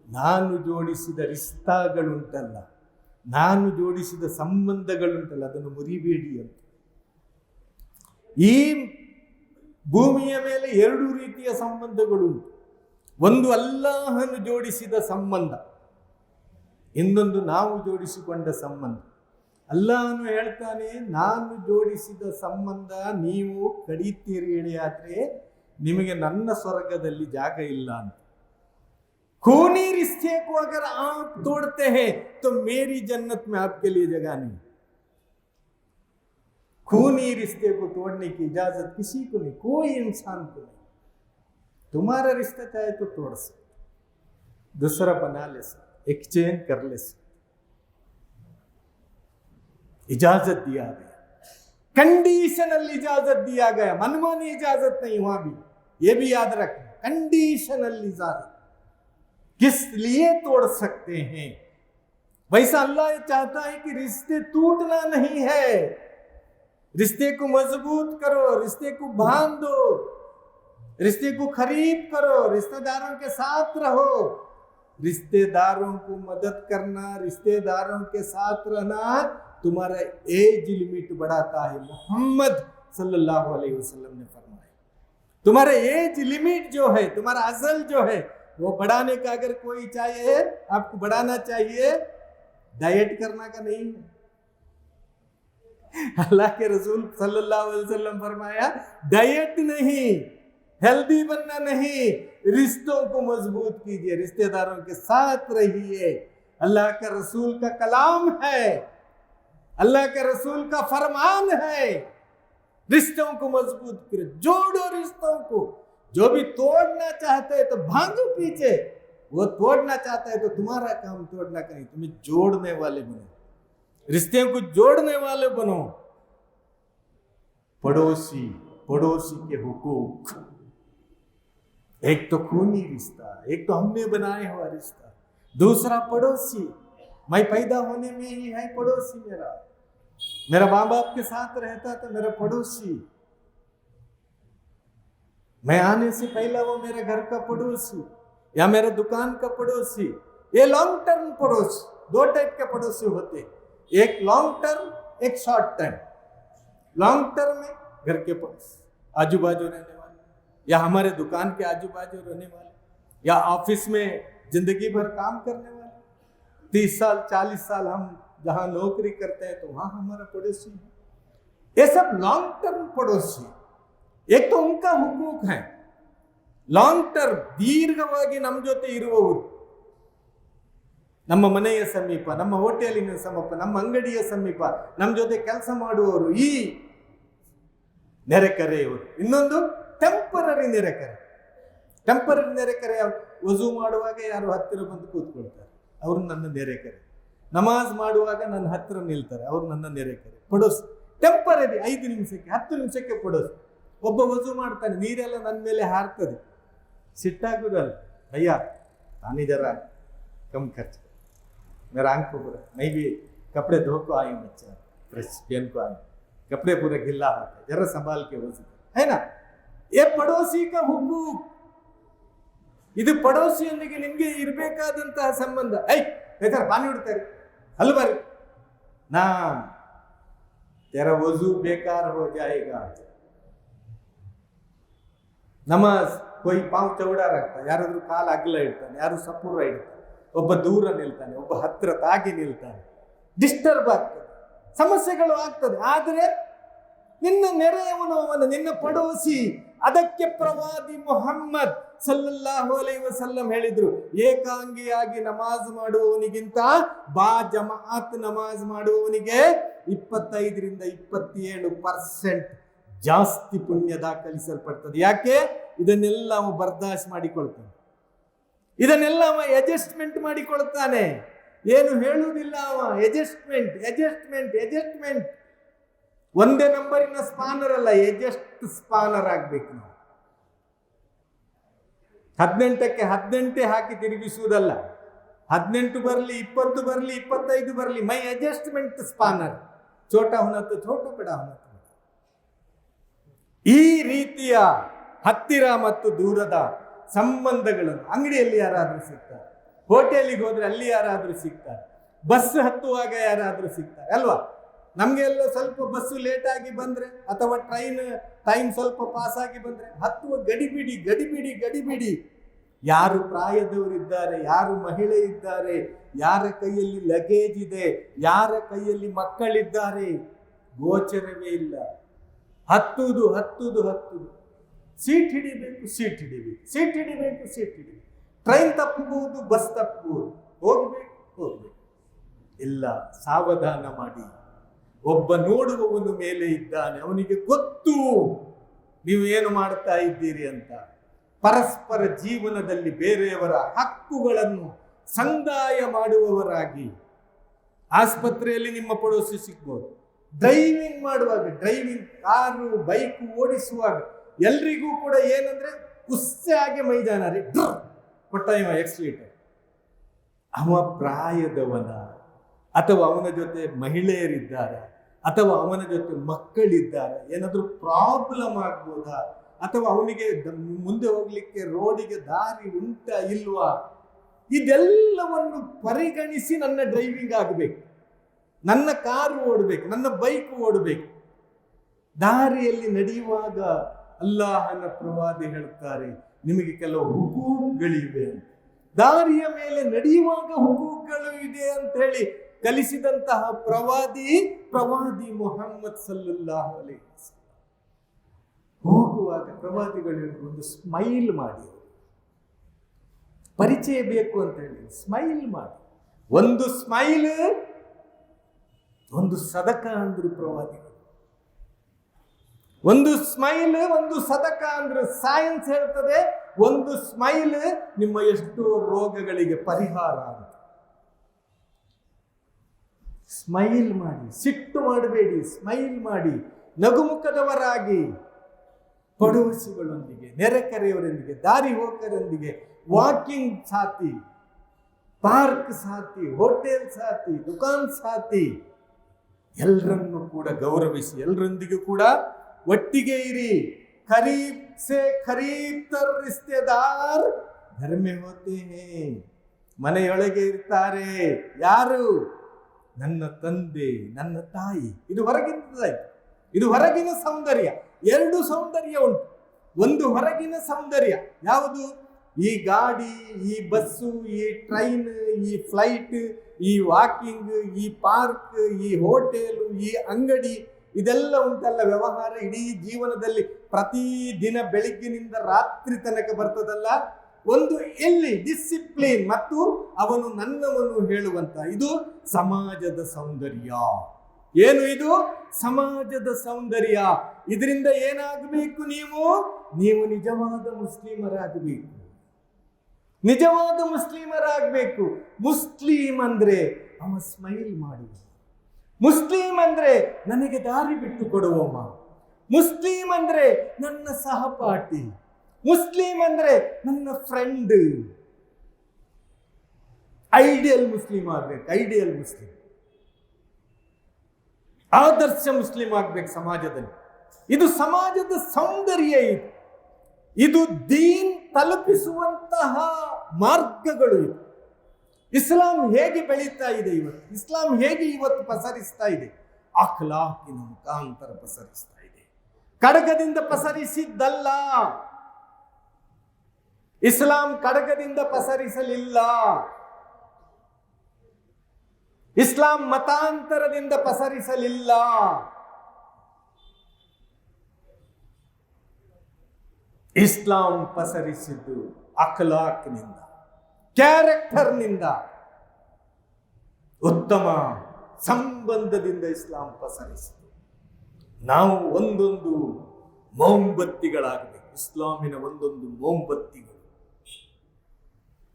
ನಾನು ಜೋಡಿಸಿದ ರಿಸ್ತಾಗಳುಂಟಲ್ಲ, ನಾನು ಜೋಡಿಸಿದ ಸಂಬಂಧಗಳುಂಟಲ್ಲ, ಅದನ್ನು ಮುರಿಬೇಡಿ ಅಂತ. ಈ ಭೂಮಿಯ ಮೇಲೆ 2 ರೀತಿಯ ಸಂಬಂಧಗಳುಂಟು. ಒಂದು ಅಲ್ಲಾಹನು ಜೋಡಿಸಿದ ಸಂಬಂಧ, ಇನ್ನೊಂದು ನಾವು ಜೋಡಿಸಿಕೊಂಡ ಸಂಬಂಧ. ಅಲ್ಲಾಹನು ಹೇಳ್ತಾನೆ, ನಾನು ಜೋಡಿಸಿದ ಸಂಬಂಧ ನೀವು ಕಡಿತೀರಿ ಹೇಳಿಯಾದ್ರೆ ನಿಮಗೆ ನನ್ನ ಸ್ವರ್ಗದಲ್ಲಿ ಜಾಗ ಇಲ್ಲ ಅಂತ. खूनी रिश्ते को अगर आप तोड़ते हैं तो मेरी जन्नत में आपके लिए जगह नहीं. खूनी रिश्ते को तोड़ने की इजाजत किसी को नहीं, कोई इंसान को नहीं. तुम्हारा रिश्ता चाहे तो तोड़ सकते, दूसरा बना ले सकते, एक्सचेंज कर ले सकते. इजाजत दिया गया, कंडीशनल इजाजत दिया गया, मनमानी इजाजत नहीं. वहां भी ये भी याद रखना, कंडीशनल इजाजत. किस लिए तोड़ सकते हैं? वैसा अल्लाह चाहता है कि रिश्ते टूटना नहीं है. रिश्ते को मजबूत करो, रिश्ते को बांधो, रिश्ते को खरीद करो, रिश्तेदारों के साथ रहो. रिश्तेदारों को मदद करना, रिश्तेदारों के साथ रहना तुम्हारा एज लिमिट बढ़ाता है, मोहम्मद सल्लल्लाहु अलैहि वसल्लम ने फरमाया। तुम्हारा एज लिमिट जो है, तुम्हारा अजल जो है, वो बढ़ाने का अगर कोई चाहिए, आपको बढ़ाना चाहिए, डाइट करना का नहीं है। अल्लाह के रसूल सल्लल्लाहु अलैहि वसल्लम फरमाया, डाइट नहीं, हेल्दी बनना नहीं, रिश्तों को मजबूत कीजिए, रिश्तेदारों के साथ रहिए। अल्लाह का रसूल का कलाम है, अल्लाह के रसूल का फरमान है, रिश्तों को मजबूत करो, जोड़ो रिश्तों को। जो भी तोड़ना चाहते है तो भागो पीछे, वो तोड़ना चाहता है तो तुम्हारा काम तोड़ना का नहीं, तुम्हें जोड़ने वाले बनो, रिश्ते को जोड़ने वाले बनो। पड़ोसी, पड़ोसी के हुकूक, एक तो खूनी रिश्ता, एक तो हमने बनाया हुआ रिश्ता, दूसरा पड़ोसी। मैं पैदा होने में ही है पड़ोसी मेरा माँ बाप के साथ रहता था, मेरा पड़ोसी। मैं आने से पहले वो मेरे घर का पड़ोसी या मेरे दुकान का पड़ोसी। ये लॉन्ग टर्म पड़ोसी, दो टाइप के पड़ोसी होते, एक लॉन्ग टर्म, एक शॉर्ट टर्म। लॉन्ग टर्म में घर के पास आजू बाजू रहने वाले, या हमारे दुकान के आजू बाजू रहने वाले, या ऑफिस में जिंदगी भर काम करने वाले, 30 साल 40 साल हम जहां नौकरी करते हैं तो वहां हमारा पड़ोसी है। ये सब लॉन्ग टर्म पड़ोसी। एक तो उनका हुकूक है ಲಾಂಗ್ ಟರ್ಮ್, ದೀರ್ಘವಾಗಿ ನಮ್ಮ ಜೊತೆ ಇರುವವರು, ನಮ್ಮ ಮನೆಯ ಸಮೀಪ, ನಮ್ಮ ಹೋಟೆಲಿನ ಸಮೀಪ, ನಮ್ಮ ಅಂಗಡಿಯ ಸಮೀಪ ನಮ್ಮ ಜೊತೆ ಕೆಲಸ ಮಾಡುವವರು, ಈ ನೆರೆಕರೆಯವರು. ಇನ್ನೊಂದು ಟೆಂಪರರಿ ನೆರೆಕರೆ. ಟೆಂಪರರಿ ನೆರೆಕರೆ ವಜೂ ಮಾಡುವಾಗ ಯಾರು ಹತ್ತಿರ ಬಂದು ಕೂತ್ಕೊಳ್ತಾರೆ, ಅವರು ನನ್ನ ನೆರೆಕರೆ. ನಮಾಜ್ ಮಾಡುವಾಗ ನನ್ನ ಹತ್ತಿರ ನಿಲ್ತಾರೆ, ಅವರು ನನ್ನ ನೆರೆಕರೆ. ಪಡೋಸ್ ಟೆಂಪರರಿ, 5 ನಿಮಿಷಕ್ಕೆ 10 ನಿಮಿಷಕ್ಕೆ ಪಡೋಸ್. ಒಬ್ಬ ವಜೂ ಮಾಡ್ತಾನೆ, ನೀರೆಲ್ಲ ನನ್ನ ಮೇಲೆ ಹಾರ್ತದೆ, ಸಿಟ್ಟಾಗುದಲ್ಲ, ಭಯ್ಯ पानी जरा कम खर्च कर, मेरा आंख को पूरा, मैं भी कपड़े धो को आई हूँ, बच्चा फ्रेश पहन को आई, कपड़े पूरे गिल्ला होता है, जरा संभाल के वजू है ना. ये पड़ोसी का हुकूक. ಇದು ಪಡೋಸಿಯೊಂದಿಗೆ ನಿಮಗೆ ಇರಬೇಕಾದಂತಹ ಸಂಬಂಧ. ಬೇಕಾದ್ರೆ ಪಾನಿ ಹೊಡ್ತಾರೆ, ಅಲ್ವರಿ ನಾ तेरा वजू बेकार हो जाएगा. ನಮಾಜ್ कोई पाँव चौड़ा रखता, ಯಾರಾದ್ರೂ ಕಾಲು ಅಗಲ ಇಡ್ತಾನೆ, ಯಾರು ಸಪೂರ ಇಡ್ತಾನೆ, ಒಬ್ಬ ದೂರ ನಿಲ್ತಾನೆ, ಒಬ್ಬ ಹತ್ತಿರ ತಾಗಿ ನಿಲ್ತಾನೆ, ಡಿಸ್ಟರ್ಬ್ ಆಗ್ತದೆ, ಸಮಸ್ಯೆಗಳು ಆಗ್ತದೆ. ಆದರೆ ನಿನ್ನ ನೆರೆಯವನು ಅವನು, ನಿನ್ನ ಪಡೋಸಿ. ಅದಕ್ಕೆ ಪ್ರವಾದಿ ಮುಹಮ್ಮದ್ ಸಲ್ಲಲ್ಲಾಹು ಅಲೈಹಿ ವಸಲ್ಲಂ ಹೇಳಿದ್ರು, ಏಕಾಂಗಿಯಾಗಿ ನಮಾಜ್ ಮಾಡುವವನಿಗಿಂತ ಬಾ ಜಮಾಅತ್ ನಮಾಜ್ ಮಾಡುವವನಿಗೆ 25ರಿಂದ 27% ಜಾಸ್ತಿ ಪುಣ್ಯ ದಾಖಲಿಸಲ್ಪಡ್ತದೆ. ಯಾಕೆ? ಇದನ್ನೆಲ್ಲ ಅವ ಬರ್ದಾಶ್ ಮಾಡಿಕೊಳ್ತಾನೆ, ಇದನ್ನೆಲ್ಲ ಅವ ಅಡ್ಜಸ್ಟ್ಮೆಂಟ್ ಮಾಡಿಕೊಳ್ತಾನೆ, ಏನು ಹೇಳುವುದಿಲ್ಲ ಅವ. ಅಡ್ಜಸ್ಟ್ಮೆಂಟ್. ಒಂದೇ ನಂಬರಿನ ಸ್ಪಾನರ್ ಅಲ್ಲ, ಎಜೆಸ್ಟ್ ಸ್ಪಾನರ್ ಆಗ್ಬೇಕು ನಾವು. 18ಕ್ಕೆ 18 ಹಾಕಿ ತಿರುಗಿಸುವುದಲ್ಲ, 18 ಬರಲಿ, 20 ಬರಲಿ, 25 ಬರಲಿ, ಮೈ ಅಡ್ಜಸ್ಟ್ಮೆಂಟ್ ಸ್ಪಾನರ್. ಛೋಟಾ ಹುನತ್ತು ಛೋಟು, ಬೇಡ ಹುನತ್ತು. ಈ ರೀತಿಯ ಹತ್ತಿರ ಮತ್ತು ದೂರದ ಸಂಬಂಧಗಳನ್ನು ಅಂಗಡಿಯಲ್ಲಿ ಯಾರಾದರೂ ಸಿಗ್ತಾರೆ, ಹೋಟೆಲಿಗೆ ಹೋದ್ರೆ ಅಲ್ಲಿ ಯಾರಾದರೂ ಸಿಗ್ತಾರೆ, ಬಸ್ ಹತ್ತುವಾಗ ಯಾರಾದರೂ ಸಿಗ್ತಾರೆ ಅಲ್ವಾ. ನಮ್ಗೆ ಎಲ್ಲ ಸ್ವಲ್ಪ ಬಸ್ಸು ಲೇಟ್ ಆಗಿ ಬಂದ್ರೆ ಅಥವಾ ಟ್ರೈನ್ ಟೈಮ್ ಸ್ವಲ್ಪ ಪಾಸ್ ಆಗಿ ಬಂದ್ರೆ ಹತ್ತುವ ಗಡಿಬಿಡಿ. ಯಾರು ಪ್ರಾಯದವರಿದ್ದಾರೆ, ಯಾರು ಮಹಿಳೆ ಇದ್ದಾರೆ, ಯಾರ ಕೈಯಲ್ಲಿ ಲಗೇಜ್ ಇದೆ, ಯಾರ ಕೈಯಲ್ಲಿ ಮಕ್ಕಳಿದ್ದಾರೆ, ಗೋಚರವೇ ಇಲ್ಲ. ಹತ್ತುದು. ಸೀಟ್ ಹಿಡಿಬೇಕು. ಟ್ರೈನ್ ತಪ್ಪಬಹುದು, ಬಸ್ ತಪ್ಪಬಹುದು, ಹೋಗ್ಬೇಕು. ಇಲ್ಲ, ಸಾವಧಾನ ಮಾಡಿ. ಒಬ್ಬ ನೋಡುವವನು ಮೇಲೆ ಇದ್ದಾನೆ, ಅವನಿಗೆ ಗೊತ್ತು ನೀವು ಏನು ಮಾಡ್ತಾ ಇದ್ದೀರಿ ಅಂತ. ಪರಸ್ಪರ ಜೀವನದಲ್ಲಿ ಬೇರೆಯವರ ಹಕ್ಕುಗಳನ್ನು ಸಂದಾಯ ಮಾಡುವವರಾಗಿ. ಆಸ್ಪತ್ರೆಯಲ್ಲಿ ನಿಮ್ಮ ಪಡೋಸಿ ಸಿಗ್ಬೋದು, ಡ್ರೈವಿಂಗ್ ಮಾಡುವಾಗ, ಕಾರು ಬೈಕ್ ಓಡಿಸುವಾಗ ಎಲ್ರಿಗೂ ಕೂಡ ಏನಂದ್ರೆ ಉಸ್ಸೆ ಆಗಿ ಮೈದಾನ ರೀ ಕೊಟ್ಟ ಇವ ಎಕ್ಸ್ಲೀಟರ್. ಅವ ಪ್ರಾಯದವನ, ಅಥವಾ ಅವನ ಜೊತೆ ಮಹಿಳೆಯರಿದ್ದಾರೆ, ಅಥವಾ ಅವನ ಜೊತೆ ಮಕ್ಕಳಿದ್ದಾರೆ, ಏನಾದರೂ ಪ್ರಾಬ್ಲಮ್ ಆಗ್ಬೋದಾ, ಅಥವಾ ಅವನಿಗೆ ಮುಂದೆ ಹೋಗ್ಲಿಕ್ಕೆ ರೋಡಿಗೆ ದಾರಿ ಉಂಟಾ ಇಲ್ವಾ, ಇದೆಲ್ಲವನ್ನು ಪರಿಗಣಿಸಿ ನನ್ನ ಡ್ರೈವಿಂಗ್ ಆಗಬೇಕು. ನನ್ನ ಕಾರು ಓಡಬೇಕು, ನನ್ನ ಬೈಕ್ ಓಡಬೇಕು. ದಾರಿಯಲ್ಲಿ ನಡೆಯುವಾಗ ಅಲ್ಲಾಹನ ಪ್ರವಾದಿ ಹೇಳ್ತಾರೆ, ನಿಮಗೆ ಕೆಲವು ಹುಕೂಕ್ಗಳಿವೆ. ದಾರಿಯ ಮೇಲೆ ನಡೆಯುವಾಗ ಹುಕೂಕ್ಗಳು ಇದೆ ಅಂತ ಹೇಳಿ ಕಲಿಸಿದಂತಹ ಪ್ರವಾದಿ ಮುಹಮ್ಮದ್ ಸಲ್ಲಲ್ಲಾಹು ಅಲೈಹಿ ವಸಲ್ಲಂ. ಹೋಗುವಾಗ ಪ್ರವಾದಿಗಳು ಒಂದು ಸ್ಮೈಲ್ ಮಾಡಿ, ಪರಿಚಯ ಬೇಕು ಅಂತ ಹೇಳಿ ಸ್ಮೈಲ್ ಮಾಡಿ. ಒಂದು ಸ್ಮೈಲ್, ಒಂದು ಸದಕ ಅಂದ್ರು ಪ್ರವಾದಿಗಳು. ಒಂದು ಸ್ಮೈಲ್, ಒಂದು ಸದಕ ಅಂದ್ರೆ ಸೈನ್ಸ್ ಹೇಳ್ತದೆ, ಒಂದು ಸ್ಮೈಲ್ ನಿಮ್ಮ ಎಷ್ಟೋ ರೋಗಗಳಿಗೆ ಪರಿಹಾರ ಅಂತ. ಸ್ಮೈಲ್ ಮಾಡಿ, ಸಿಟ್ಟು ಮಾಡಬೇಡಿ, ಸ್ಮೈಲ್ ಮಾಡಿ, ನಗುಮುಖದವರಾಗಿ, ಪಡೋಸಿಗಳೊಂದಿಗೆ, ನೆರೆಕರೆಯವರೊಂದಿಗೆ, ದಾರಿ ಹೋಕರೊಂದಿಗೆ, ವಾಕಿಂಗ್ ಸಾಥಿ, ಪಾರ್ಕ್ ಸಾಥಿ, ಹೋಟೆಲ್ ಸಾಥಿ, ದುಕಾನ್ ಸಾಥಿ, ಎಲ್ಲರನ್ನು ಕೂಡ ಗೌರವಿಸಿ, ಎಲ್ಲರೊಂದಿಗೂ ಕೂಡ ಒಟ್ಟಿಗೆ ಇರಿ. ಖರೀಬ್ ಸೆ ಖರೀಬ್ ತರ್ ರಿಶ್ತೆದಾರ್ ಘರ್ ಮೇ ಹೋತೆ ಹೇ. ಮನೆಯೊಳಗೆ ಇರ್ತಾರೆ ಯಾರು? ನನ್ನ ತಂದೆ, ನನ್ನ ತಾಯಿ. ಇದು ಹೊರಗಿನದಾಯ್ತು, ಇದು ಹೊರಗಿನ ಸೌಂದರ್ಯ. ಎರಡು ಸೌಂದರ್ಯ ಉಂಟು. ಒಂದು ಹೊರಗಿನ ಸೌಂದರ್ಯ ಯಾವುದು? ಈ ಗಾಡಿ, ಈ ಬಸ್ಸು, ಈ ಟ್ರೈನ್, ಈ ಫ್ಲೈಟ್, ಈ ವಾಕಿಂಗ್, ಈ ಪಾರ್ಕ್, ಈ ಹೋಟೆಲ್, ಈ ಅಂಗಡಿ, ಇದೆಲ್ಲ ಉಂಟಲ್ಲ ವ್ಯವಹಾರ. ಇಡೀ ಜೀವನದಲ್ಲಿ ಪ್ರತಿದಿನ ಬೆಳಿಗ್ಗಿನಿಂದ ರಾತ್ರಿ ತನಕ ಬರ್ತದಲ್ಲ. ಒಂದು ಎಲ್ಲಿ ಡಿಸಿಪ್ಲಿನ್ ಮತ್ತು ಅವನು ನನ್ನವನು ಹೇಳುವಂತ, ಇದು ಸಮಾಜದ ಸೌಂದರ್ಯ. ಏನು ಇದು? ಸಮಾಜದ ಸೌಂದರ್ಯ. ಇದರಿಂದ ಏನಾಗಬೇಕು? ನೀವು ನಿಜವಾದ ಮುಸ್ಲಿಮರಾಗಬೇಕು, ನಿಜವಾದ ಮುಸ್ಲಿಮರಾಗಬೇಕು. ಮುಸ್ಲಿಂ ಅಂದ್ರೆ ಅವ ಸ್ಮೈಲ್ ಮಾಡುವ, ಮುಸ್ಲಿಂ ಅಂದ್ರೆ ನನಗೆ ದಾರಿ ಬಿಟ್ಟು ಕೊಡುವಮ್ಮ, ಮುಸ್ಲಿಂ ಅಂದ್ರೆ ನನ್ನ ಸಹಪಾಠಿ, ಮುಸ್ಲಿಂ ಅಂದ್ರೆ ನನ್ನ ಫ್ರೆಂಡ್. ಐಡಿಯಲ್ ಮುಸ್ಲಿಂ ಆಗ್ಬೇಕು, ಐಡಿಯಲ್ ಮುಸ್ಲಿಂ, ಆದರ್ಶ ಮುಸ್ಲಿಂ ಆಗ್ಬೇಕು ಸಮಾಜದಲ್ಲಿ. ಇದು ಸಮಾಜದ ಸೌಂದರ್ಯ. ಇದು ದೀನ್ ತಲುಪಿಸುವಂತಹ ಮಾರ್ಗಗಳು. ಇದು ಇಸ್ಲಾಂ ಹೇಗೆ ಬೆಳೀತಾ ಇದೆ ಇವತ್ತು, ಇಸ್ಲಾಂ ಹೇಗೆ ಇವತ್ತು ಪಸರಿಸ್ತಾ ಇದೆ? ಅಖ್ಲಾಕಿನ ಮುಖಾಂತರ ಪಸರಿಸ್ತಾ ಇದೆ. ಖಡ್ಗದಿಂದ ಪಸರಿಸಿದ್ದಲ್ಲ. ಇಸ್ಲಾಂ ಖಡ್ಗದಿಂದ ಪಸರಿಸಲಿಲ್ಲ. ಇಸ್ಲಾಂ ಮತಾಂತರದಿಂದ ಪಸರಿಸಲಿಲ್ಲ. ಇಸ್ಲಾಂ ಪಸರಿಸಿದ್ದು ಅಖ್ಲಾಕ್ನಿಂದ, ಕ್ಯಾರೆಕ್ಟರ್ನಿಂದ, ಉತ್ತಮ ಸಂಬಂಧದಿಂದ ಇಸ್ಲಾಂ ಪಸರಿಸಿತು. ನಾವು ಒಂದೊಂದು ಮೋಂಬತ್ತಿಗಳಾಗಬೇಕು. ಇಸ್ಲಾಮಿನ ಒಂದೊಂದು ಮೋಂಬತ್ತಿಗಳು.